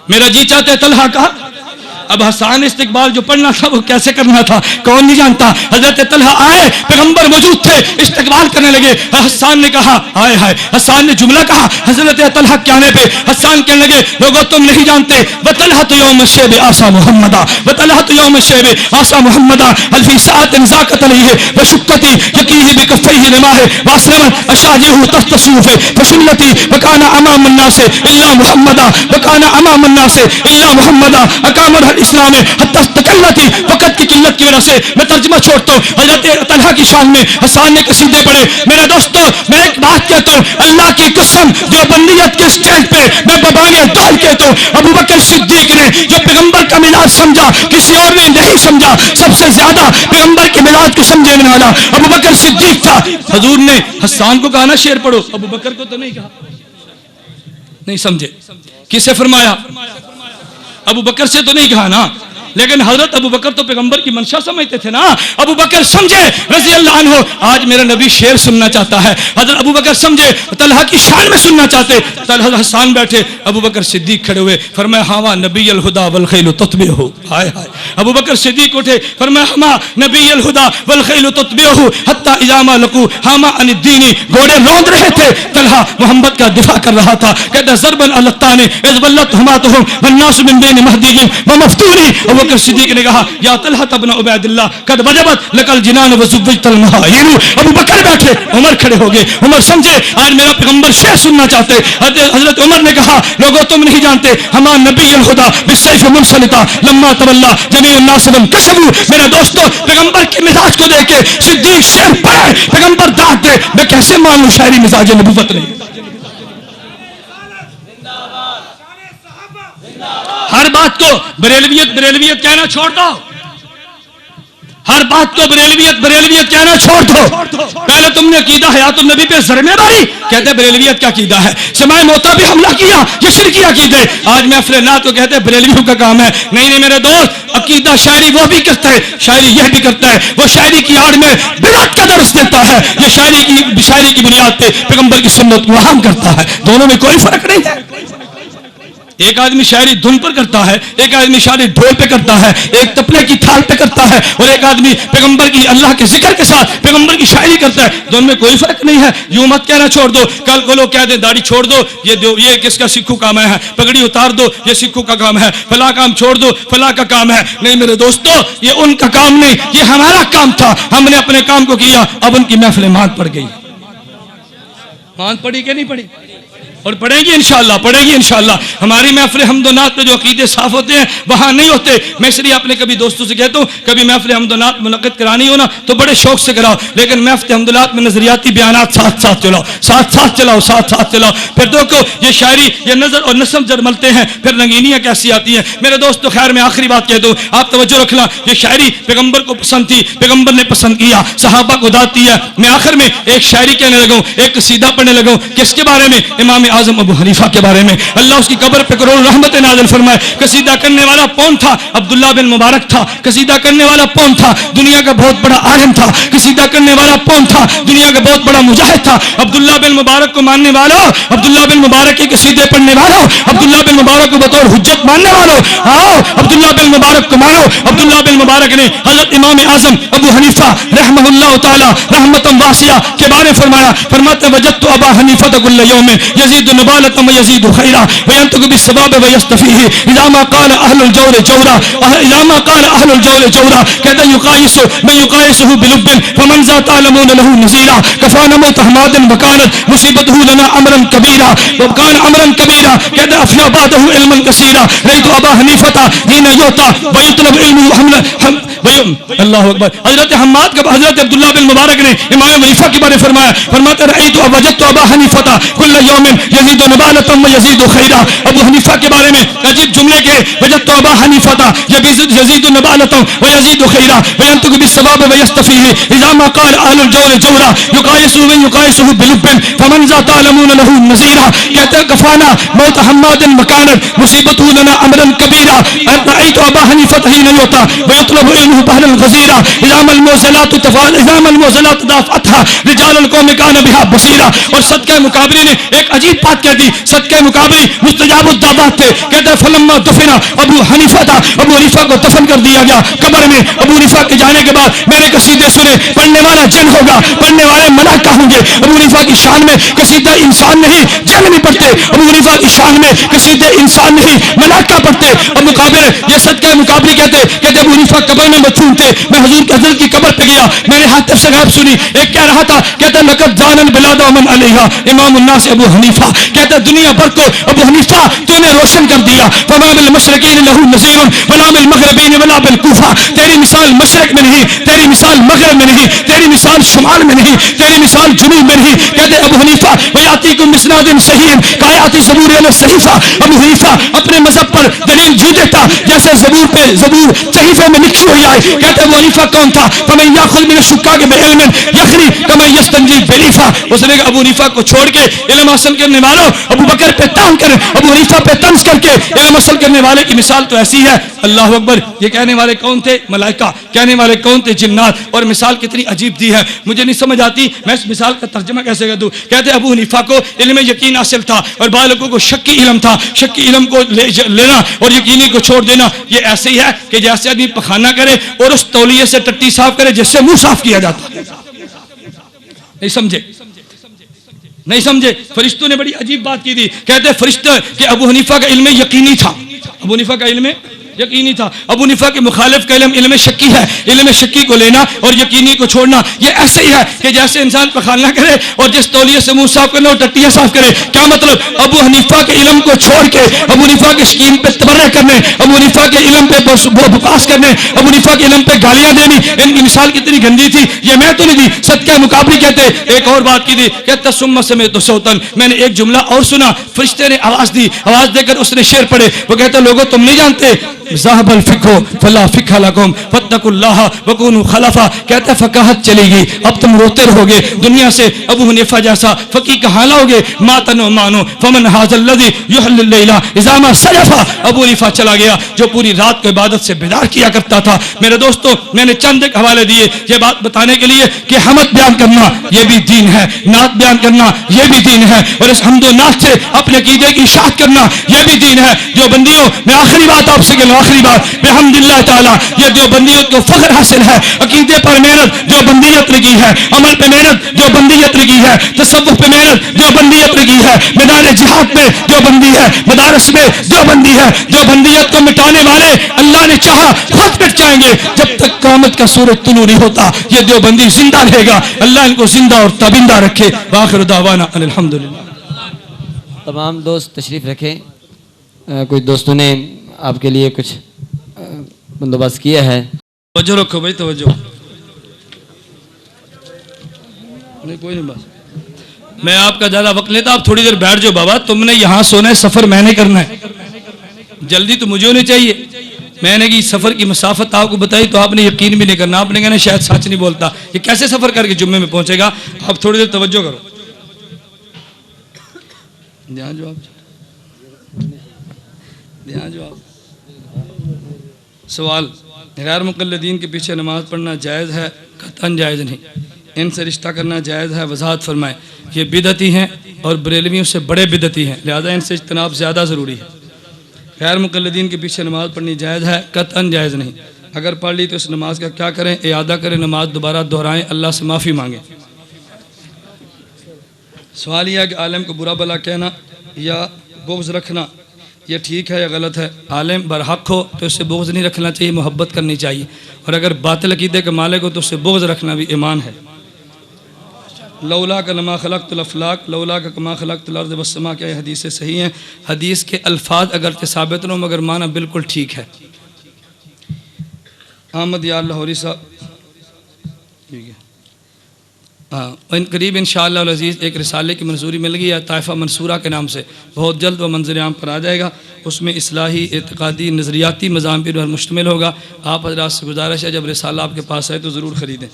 میرا جی چاہتا ہے طلحہ کا اب حسان استقبال جو پڑھنا تھا وہ کیسے کرنا تھا کون نہیں جانتا. حضرت طلحہ آئے, پیغمبر موجود تھے, استقبال کرنے لگے. حسان نے کہا ہائے ہائے, حسان نے جملہ کہا حضرت طلحہ کے آنے پہ. حسان کہنے لگے لوگوں تم نہیں جانتے وطلحۃ یوم الشیب آسا محمدا, وطلحۃ یوم الشیب آسا محمدا هل في ساعة ذاقت عليه وشقتي يقيه بكفيه رماه واسلم اشاجه تحت السيوف فشلتي وكان امام الناس الا محمدا, وكان امام الناس الا محمدا اقام الاسلام حتى استقلت. وقت کی قلت کی وجہ سے میں ترجمہ چھوڑتا ہوں. حضرت طلحہ کی شان میں حسان نے قصیدے پڑھے. میرے دوستو میں ایک بات کہتا ہوں, اللہ کی قسم جو بندیت کے اسٹینڈ پہ میں ببانے ڈال کہتا ہوں, ابو بکر صدیق نے جو پیغمبر کا مزاج سمجھا کسی اور نے نہیں سمجھا, سب سے زیادہ پیغمبر کے مزاج کو سمجھنے والا ابو بکر صدیق تھا. حضور نے حسان کو کہا نا شعر پڑھو, ابو بکر کو تو نہیں کہا. نہیں سمجھے کسے فرمایا؟ ابو بکر سے تو نہیں کہا نا, لیکن حضرت ابو بکر تو پیغمبر کی منشا سمجھتے تھے نا. ابو بکر سمجھے رضی اللہ عنہ آج میرا نبی شعر سننا چاہتا ہے. حضرت ابو بکر سمجھے طلحہ کی شان میں سننا چاہتے. طلحہ حسان بیٹھے, ابو بکر صدیق کھڑے ہوئے, فرمایا ہاں نبی الہدا والخیل تتبعہ. ہائے ہائے, ابو بکر صدیق اٹھے, فرمایا ہاں نبی الہدا والخیل تتبعہ حتی اذا ما لقوا ہاما عن الدین. گھوڑے روند رہے تھے, طلحہ محمد کا دفاع کر رہا تھا. کہتا ضربا علی الطعن اذ ولت حماتهم والناس من بین مہدیهم ومفتونی. ابو بکر صدیق نے کہا یا طلحہ ابن عبید اللہ قد وجبت لك الجنان وزوجت المحارم. ابو بکر بیٹھے, عمر کھڑے ہو گئے. عمر سمجھے آج میرا پیغمبر شعر سننا چاہتے. حضرت عمر نے کہا لوگوں تم نہیں جانتے ہما نبی الہدا بالسیف منسلطا لما تولا جميع الناس وانكسبوا. میرے دوستو پیغمبر کے مزاج کو دیکھ کے صدیق شعر پڑھے, پیغمبر داد دے. میں کیسے مانوں شاعری مزاج نبوت نہیں؟ ہر بات کو بریلویت کہنا چھوڑ دو. ہر بات کو بریلویت کہنا چھوڑ دو. پہلے تم نے عقیدہ حیات النبی پہ ضرمے ماری, کہتے بریلویت کا عقیدہ ہے. سماع موتا بھی حملہ کیا, یہ شرکی عقیدے. آج محفل نعت کو کہتے بریلویوں کا کام ہے. نہیں میرے دوست, عقیدہ شاعری وہ بھی کرتا ہے, شاعری یہ بھی کرتا ہے. وہ شاعری کی آڑ میں بدعت کا درس دیتا ہے, یہ شاعری کی بنیاد پہ پیغمبر کی سنت کو عام کرتا ہے. دونوں میں کوئی فرق نہیں ہے. ایک آدمی شاعری دھن پر کرتا ہے, ایک آدمی شاعری ڈھول پہ کرتا ہے, ایک تپلے کی تھال پہ کرتا ہے, اور ایک آدمی پیغمبر کی اللہ کے ذکر کے ساتھ پیغمبر کی شاعری کرتا ہے. دونوں میں کوئی فرق نہیں ہے. یوں مت کہنا چھوڑ دو. کل کو لوگ کہہ دیں داڑھی چھوڑ دو, یہ کس کا سکھوں کام ہے, پگڑی اتار دو یہ سکھوں کا کام ہے, فلاں کام چھوڑ دو فلاں کا کام ہے. نہیں میرے دوستو, یہ ان کا کام نہیں, یہ ہمارا کام تھا. ہم نے اپنے کام کو کیا. اب ان کی محفلیں ماند پڑ گئی. ماند پڑی کہ نہیں پڑی؟ اور پڑھیں گی انشاءاللہ. ہماری محفل حمد و نعت میں جو عقیدے صاف ہوتے ہیں وہاں نہیں ہوتے. میں اس لیے اپنے کبھی دوستوں سے کہتا ہوں کبھی محفل حمد و نعت منعقد کرانی ہو نا تو بڑے شوق سے کراؤ, لیکن محفل حمد و نعت میں نظریاتی بیانات ساتھ چلاؤ. پھر دیکھو یہ شاعری یہ نظر اور نسم جب ملتے ہیں پھر رنگینیاں کیسی آتی ہیں. میرے دوستو خیر میں آخری بات کہہ دوں, آپ توجہ رکھنا. یہ شاعری پیغمبر کو پسند تھی, پیغمبر نے پسند کیا, صحابہ کو داد دیا. میں آخر میں ایک شاعری کہنے لگا ہوں, ایک قصیدہ پڑھنے لگا ہوں. کس کے بارے میں؟ امام اعظم ابو حنیفہ کے بارے میں. اللہ اس کی قبر پہ کروڑ رحمت نازل فرمائے. قصیدہ کرنے والا کون تھا؟ عبداللہ بن مبارک تھا. قصیدہ کرنے والا کون تھا؟ دنیا کا بہت بڑا عالم تھا. قصیدہ کرنے والا کون تھا؟ دنیا کا بہت بڑا مجاہد تھا. عبداللہ بن مبارک کو ماننے والوں, عبداللہ بن مبارک کے قصیدے پڑھنے والوں, عبداللہ بن مبارک کو بطور حجت ماننے والوں, آؤ عبداللہ بن مبارک کو مانو. عبداللہ بن مبارک نے حضرت امام اعظم ابو حنیفہ رحمہ اللہ تعالی رحمۃ واسعہ کے بارے فرمایا, فرماتے وجدت ابا حنیفہ کل یوم یزید نبالۃ ویزید خیرا وینطق بالثواب ویستفیہ اذا ما قال اہل الجور جورا کہتا یقایسہ بلب فمن ذا تعلمون له نذیرا کفانا موت حماد وکانت مصیبته لنا امرا کبیرا وکان امرا کبیرا کہتا افنا بعده علما کثیرا رأیت ابا حنیفہ حین یعطى ویطلب علمه اللہ اکبر. حضرت حماد کا حضرت عبداللہ بن مبارک نے امام حنیفہ کے بارے فرمایا, فرماتے رأیت وجدت ابا حنیفہ کل یوم یزید نبالۃ ویزید خیرا. ابو حنیفہ کے بارے میں عجیب جملے کے وجدت ابا حنیفہ یزید نبالۃ ویزید خیرا وینطق بالثواب ویستفیہ اذا ما قال اهل الجور جورا یقایسہ بلب فمن ذا تعلمون له نذیرا. کہتے کفانا موت حماد مکانت مصیبته لنا امرا کبیرا. رأیت ابا حنیفہ حین یعطى ویطلب علمه منه بحرا غزيرا اذا ما الموزلات دافعتها رجال القوم كان بها بصيرا. اور صدقہ مقابری نے ایک عجیب بات کہہ دی. صدقہ مقابری مستجاب الدعوات تھے. کہتے ہیں فلما دفن ابو حنیفہ تھا, ابو حنیفہ کو دفن کر دیا گیا قبر میں. ابو حنیفہ کے جانے کے بعد میں نے قصیدے سنے, پڑھنے والا جن ہوگا, پڑھنے والے ملائکہ ہوں گے. ابو حنیفہ کی شان میں قصیدہ انسان نہیں جن نہیں پڑھتے, ابو حنیفہ کی شان میں قصیدے انسان نہیں ملائکہ پڑھتے. اور مقابر یہ صدقہ مقابری کہتے ابو حنیفہ قبر میں مدفون تھے. میں حضور کے حضرت کی قبر پہ گیا, میں نے حاتف سے غیب سنی. ایک کہہ رہا تھا, کہتا لقد زان البلاد ومن علیہا امام الناس ابو حنیفہ. کہتا دنیا بھر کو ابو حنیفہ تو نے روشن کر دیا. فما بالمشرقین لہ نذیر ولا بالمغربین ولا بالکوفہ. تیری مثال مشرق میں نہیں, تیری مثال مغرب میں نہیں, تیری مثال شمال میں نہیں, تیری مثال جنوب میں نہیں. کہتے ابو حنیفہ ویاتیکم بسناد صحیح کایاتی زبور علی الصحیفہ. ابو حنیفہ اپنے مذہب پر دلیل جو دیتا جیسے زبور پہ زبور صحیفے میں لکھی ہوئی آئے. کہتے ابو حنیفہ کون تھا؟ فمن یاخذ من الشکاک بعلم یخری کما یستنجی بلیفہ. اس نے ابو حنیفہ کو چھوڑ کے علم حاصل کرنے والوں ابو بکر پہ تان کریں, ابو حنیفہ پہ طنز کر کے علم حاصل کرنے والے کی مثال تو ایسی ہے. اللہ اکبر. یہ کہنے والے کون تھے؟ ملائکہ. کہنے والے کون تھے؟ جنات. اور مثال کتنی عجیب دی ہے, مجھے نہیں سمجھ آتی میں اس مثال کا ترجمہ کیسے کر دوں. کہتے ابو حنیفہ کو علم یقین حاصل تھا اور بعض لوگوں کو شکی علم تھا. شکی علم کو لینا اور یقینی کو چھوڑ دینا یہ ایسے ہی ہے کہ جیسے آدمی پخانہ کرے اور اس تولیے سے ٹٹی صاف کرے جس سے منہ صاف کیا جاتا ہے. نہیں سمجھے؟ نہیں سمجھے؟ فرشتوں نے بڑی عجیب بات کی تھی. کہتے فرشتے کہ ابو حنیفہ کا علم یقینی تھا. ابو حنیفہ کا علم یقینی تھا. ابو حنیفہ کے مخالف کا علم شکی ہے. علم شکی کو لینا اور یقینی کو چھوڑنا یہ ایسے ہی ہے کہ جیسے انسان پخانہ کرے اور جس تولیے سے منہ صاف کرنا اور ٹٹیاں صاف کرے. کیا مطلب؟ ابو حنیفہ کے علم کو چھوڑ کے ابو حنیفہ کے شکیم پہ تبرہ کرنے, ابو حنیفہ کے علم پہ بکواس کرنے, ابو حنیفہ کے علم پہ گالیاں دینی, ان کی مثال کتنی گندی تھی. یہ میں تو نہیں دی, صدقہ مقابری کہتے. ایک اور بات کی تھی, کہتا ثم سمعت صوتا. میں نے ایک جملہ اور سنا, فرشتے نے آواز دی, آواز دے کر اس نے شعر پڑھے. وہ کہتا لوگوں تم نہیں جانتے ذهب الفقه فلا فقه لكم فاتقوا الله وكونوا خلفا. کہتا فقاہت چلی گئی, اب تم روتے رہو گے دنیا سے. ابو حنیفہ جیسا فقی کہاں لاؤ گے؟ ماتنو مانو فمن هذا الذي يحل الليل اذا ما سجف. ابو حنیفہ چلا گیا جو پوری رات کو عبادت سے بیدار کیا کرتا تھا. میرے دوستو میں نے چند ایک حوالے دیے یہ بات بتانے کے لیے کہ حمد بیان کرنا یہ بھی دین ہے, نعت بیان کرنا یہ بھی دین ہے, اور اس حمد و نعت سے اپنے عقیدے کی اشاعت کرنا یہ بھی دین ہے. جو بندیوں میں آخری بات آپ سے کہوں, آخری بات بحمداللہ تعالی یہ دیوبندیت کو فخر حاصل ہے. عقیدے پر محنت جو بندیت لگی ہے, عمل پہ محنت جو بندیت لگی ہے, تصوف پہ محنت جو بندیت لگی ہے, میدان جہاد میں جو بندی ہے, مدارس میں جو بندی ہے. جو بندیت کو مٹانے والے اللہ نے چاہا خود مٹ جائیں گے. جب تک قیامت کا سورج طلوع نہیں ہوتا یہ دیوبندی زندہ رہے گا. اللہ ان کو زندہ اور تابندہ رکھے. وآخر دعوانا الحمدللہ. تمام دوست تشریف رکھیں. کچھ دوستوں نے آپ کے لیے کچھ بندوبست کیا ہے. توجہ رکھو بھائی, توجہ. نہیں کوئی نہیں, بس میں آپ کا زیادہ وقت لیتا, آپ تھوڑی دیر بیٹھ جاؤ. بابا تم نے یہاں سونا ہے, سفر میں نے کرنا ہے, جلدی تو مجھے ہونی چاہیے. میں نے کہ سفر کی مسافت آپ کو بتائی تو آپ نے یقین بھی نہیں کرنا, آپ نے کہنا شاید سچ نہیں بولتا, یہ کیسے سفر کر کے جمعے میں پہنچے گا. آپ تھوڑی دیر توجہ کرو. دھیان جو آپ دھیان جو آپ سوال, غیر مقلدین کے پیچھے نماز پڑھنا جائز ہے؟ قطعاً جائز نہیں. ان سے رشتہ کرنا جائز ہے؟ وضاحت فرمائیں. یہ بدعتی ہیں اور بریلویوں سے بڑے بدعتی ہیں, لہذا ان سے اجتناب زیادہ ضروری ہے. غیر مقلدین کے پیچھے نماز پڑھنی جائز ہے؟ قطعاً جائز نہیں. اگر پڑھ لی تو اس نماز کا کیا کریں؟ اعادہ کریں, نماز دوبارہ دہرائیں, اللہ سے معافی مانگیں. سوال یہ ہے کہ عالم کو برا بھلا کہنا یا بغض رکھنا یہ ٹھیک ہے یا غلط ہے؟ عالم برحق ہو تو اس سے بغض نہیں رکھنا چاہیے, محبت کرنی چاہیے, اور اگر باطل عقیدے کے مالک ہو تو اس سے بغض رکھنا بھی ایمان ہے. لولا کا لما خلقت الافلاق لولا کا کما خلقت الارض والسماء, کیا یہ حدیثیں صحیح ہیں؟ حدیث کے الفاظ اگرچہ ثابت نہ ہوں مگر معنی بالکل ٹھیک ہے. احمد یا لاہوری صاحب, ٹھیک ہے. ان قریب انشاءاللہ العزیز ایک رسالے کی منظوری مل گئی ہے طائفہ منصورہ کے نام سے, بہت جلد وہ منظر عام پر آ جائے گا. اس میں اصلاحی, اعتقادی, نظریاتی مضامین پر مشتمل ہوگا. آپ حضرات سے گزارش ہے جب رسالہ آپ کے پاس آئے تو ضرور خریدیں.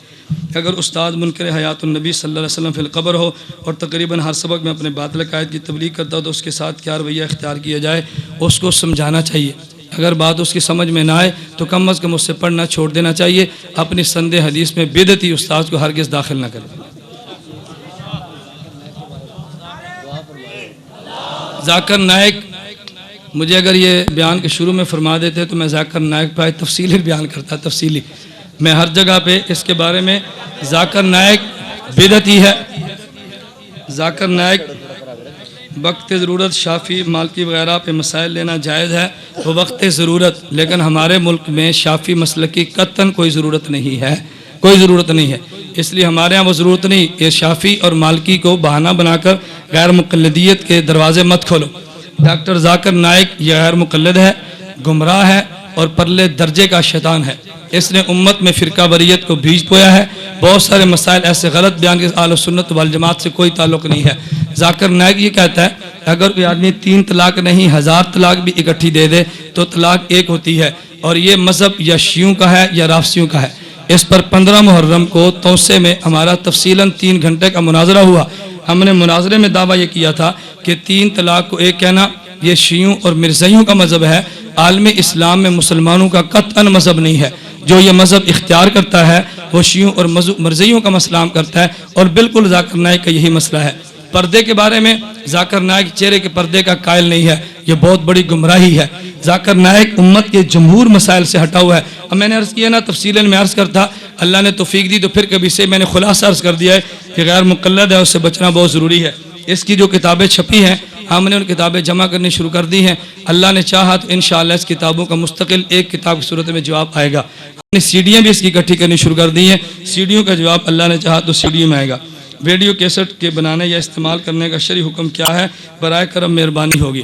اگر استاد منکر حیات النبی صلی اللہ علیہ وسلم فی القبر ہو اور تقریباً ہر سبق میں اپنے باطل عقائد کی تبلیغ کرتا ہو تو اس کے ساتھ کیا رویہ اختیار کیا جائے؟ اس کو سمجھانا چاہیے. اگر بات اس کی سمجھ میں نہ آئے تو کم از کم اس سے پڑھنا چھوڑ دینا چاہیے. اپنی سند حدیث میں بدعتی استاد کو ہرگز داخل نہ کرے. ذاکر نائک، مجھے اگر یہ بیان کے شروع میں فرما دیتے تو میں ذاکر نائک پہ تفصیلی بیان کرتا. تفصیلی میں ہر جگہ پہ اس کے بارے میں. ذاکر نائک بدعتی ہے. ذاکر نائک وقت ضرورت شافی مالکی وغیرہ پہ مسائل لینا جائز ہے وہ وقت ضرورت، لیکن ہمارے ملک میں شافی مسلک کی قطعاً کوئی ضرورت نہیں ہے. کوئی ضرورت نہیں ہے. اس لیے ہمارے ہاں وہ ضرورت نہیں کہ شافی اور مالکی کو بہانہ بنا کر غیر مقلدیت کے دروازے مت کھولو. ڈاکٹر ذاکر نائک یہ غیر مقلد ہے، گمراہ ہے اور پرلے درجے کا شیطان ہے. اس نے امت میں فرقہ واریت کو بیج بویا ہے. بہت سارے مسائل ایسے غلط بیان کے اہل سنت والجماعت سے کوئی تعلق نہیں ہے. ذاکر نائک یہ کہتا ہے اگر کوئی آدمی 3 طلاق نہیں 1000 طلاق بھی اکٹھی دے دے تو طلاق ایک ہوتی ہے، اور یہ مذہب یا شیعوں کا ہے یا رافضیوں کا ہے. اس پر 15 محرم کو توسے میں ہمارا تفصیلاً 3 گھنٹے کا مناظرہ ہوا. ہم نے مناظرے میں دعویٰ یہ کیا تھا کہ 3 طلاق کو ایک کہنا یہ شیعوں اور مرزائیوں کا مذہب ہے. عالم اسلام میں مسلمانوں کا قطعاً مذہب نہیں ہے. جو یہ مذہب اختیار کرتا ہے وہ شیعوں اور مرزائیوں کا مسئلہ کرتا ہے، اور بالکل ذاکر نائک کا یہی مسئلہ ہے. پردے کے بارے میں ذاکر نائک چہرے کے پردے کا قائل نہیں ہے. یہ بہت بڑی گمراہی ہے. ذاکر نائک امت کے جمہور مسائل سے ہٹا ہوا ہے. اب میں نے عرض کیا نا تفصیلاً میں عرض کرتا، اللہ نے توفیق دی تو پھر کبھی سے میں نے خلاصہ عرض کر دیا ہے کہ غیر مقلد ہے، اس سے بچنا بہت ضروری ہے. اس کی جو کتابیں چھپی ہیں ہم نے ان کتابیں جمع کرنی شروع کر دی ہیں. اللہ نے چاہا تو انشاءاللہ اس کتابوں کا مستقل ایک کتاب کی صورت میں جواب آئے گا. ہم نے سیڈیاں بھی اس کی اکٹھی کرنی شروع کر دی ہیں. سیڈیوں کا جواب اللہ نے چاہا تو سیڈیوں میں آئے گا. ویڈیو کیسٹ کے بنانے یا استعمال کرنے کا شرعی حکم کیا ہے؟ برائے کرم مہربانی ہوگی.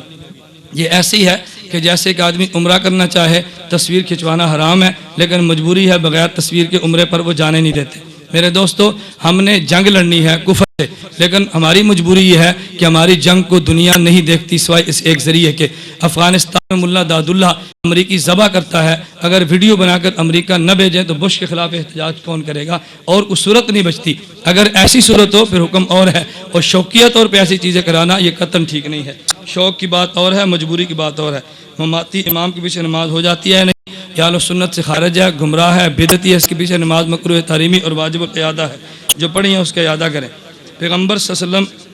یہ ایسی ہے کہ جیسے ایک آدمی عمرہ کرنا چاہے، تصویر کھنچوانا حرام ہے لیکن مجبوری ہے بغیر تصویر کے عمرے پر وہ جانے نہیں دیتے. میرے دوستو ہم نے جنگ لڑنی ہے کفر سے، لیکن ہماری مجبوری یہ ہے کہ ہماری جنگ کو دنیا نہیں دیکھتی سوائے اس ایک ذریعے کے. افغانستان میں ملا داد اللہ امریکی ذبح کرتا ہے، اگر ویڈیو بنا کر امریکہ نہ بھیجیں تو بش کے خلاف احتجاج کون کرے گا؟ اور اس صورت نہیں بچتی. اگر ایسی صورت ہو پھر حکم اور ہے، اور شوقیہ طور پہ ایسی چیزیں کرانا یہ قطعاً ٹھیک نہیں ہے. شوق کی بات اور ہے، مجبوری کی بات اور ہے. مماتی امام کے پیچھے نماز ہو جاتی ہے نہیں، یا اہل سنت سے خارج ہے، گمراہ ہے، بدعتی ہے. اس کے پیچھے نماز مکروہ تحریمی اور واجب القیادہ ہے. جو پڑھی ہیں اس کا اعادہ کریں. پیغمبر صلی اللہ علیہ وسلم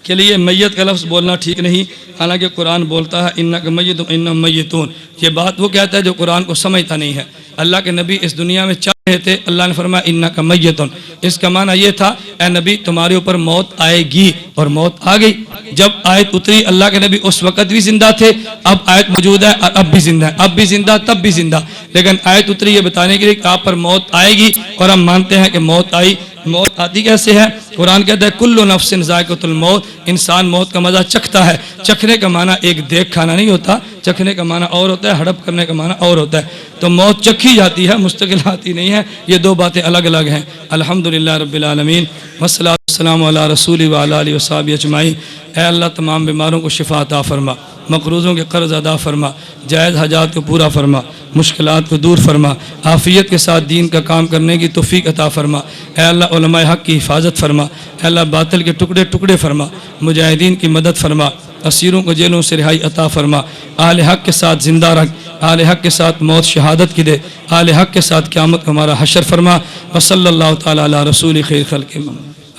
کے لیے میت کا لفظ بولنا ٹھیک نہیں، حالانکہ قرآن بولتا ہے انک میت انہم میتون. یہ بات وہ کہتا ہے جو قرآن کو سمجھتا نہیں ہے. اللہ کے نبی اس دنیا میں چل رہے تھے، اللہ نے فرمایا انک میتون. اس کا معنی یہ تھا اے نبی تمہارے اوپر موت آئے گی، اور موت آ گئی. جب آیت اتری اللہ کے نبی اس وقت بھی زندہ تھے، اب آیت موجود ہے اور اب بھی زندہ ہے، اب بھی زندہ تب بھی زندہ. لیکن آیت اتری یہ بتانے کے لیے کہ آپ پر موت آئے گی، اور ہم مانتے ہیں کہ موت آئی. موت آتی کیسے ہے؟ قرآن کہتا ہے کل نفس ذائقۃ الموت. انسان موت کا مزہ چکھتا ہے. چکھنے کا معنی ایک دیکھ کھانا نہیں ہوتا، چکھنے کا معنی اور ہوتا ہے، ہڑپ کرنے کا معنی اور ہوتا ہے. تو موت چکھی جاتی ہے، مستقل آتی نہیں ہے. یہ دو باتیں الگ الگ ہیں. الحمدللہ رب العالمین والصلاۃ والسلام علی رسول و علی آلہ وصحبہ اجمعین. اے اللہ تمام بیماروں کو شفا عطا فرما، مقروضوں کے قرض ادا فرما، جائز حاجات کو پورا فرما، مشکلات کو دور فرما، عافیت کے ساتھ دین کا کام کرنے کی توفیق عطا فرما. اے اللہ علماء حق کی حفاظت فرما. اے اللہ باطل کے ٹکڑے ٹکڑے فرما. مجاہدین کی مدد فرما. اسیروں کو جیلوں سے رہائی عطا فرما. اہل حق کے ساتھ زندہ رکھ. اہل حق کے ساتھ موت شہادت کی دے. اہل حق کے ساتھ قیامت ہمارا حشر فرما. وصلی اللہ تعالی علی رسول خیر خلق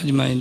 اجمعین.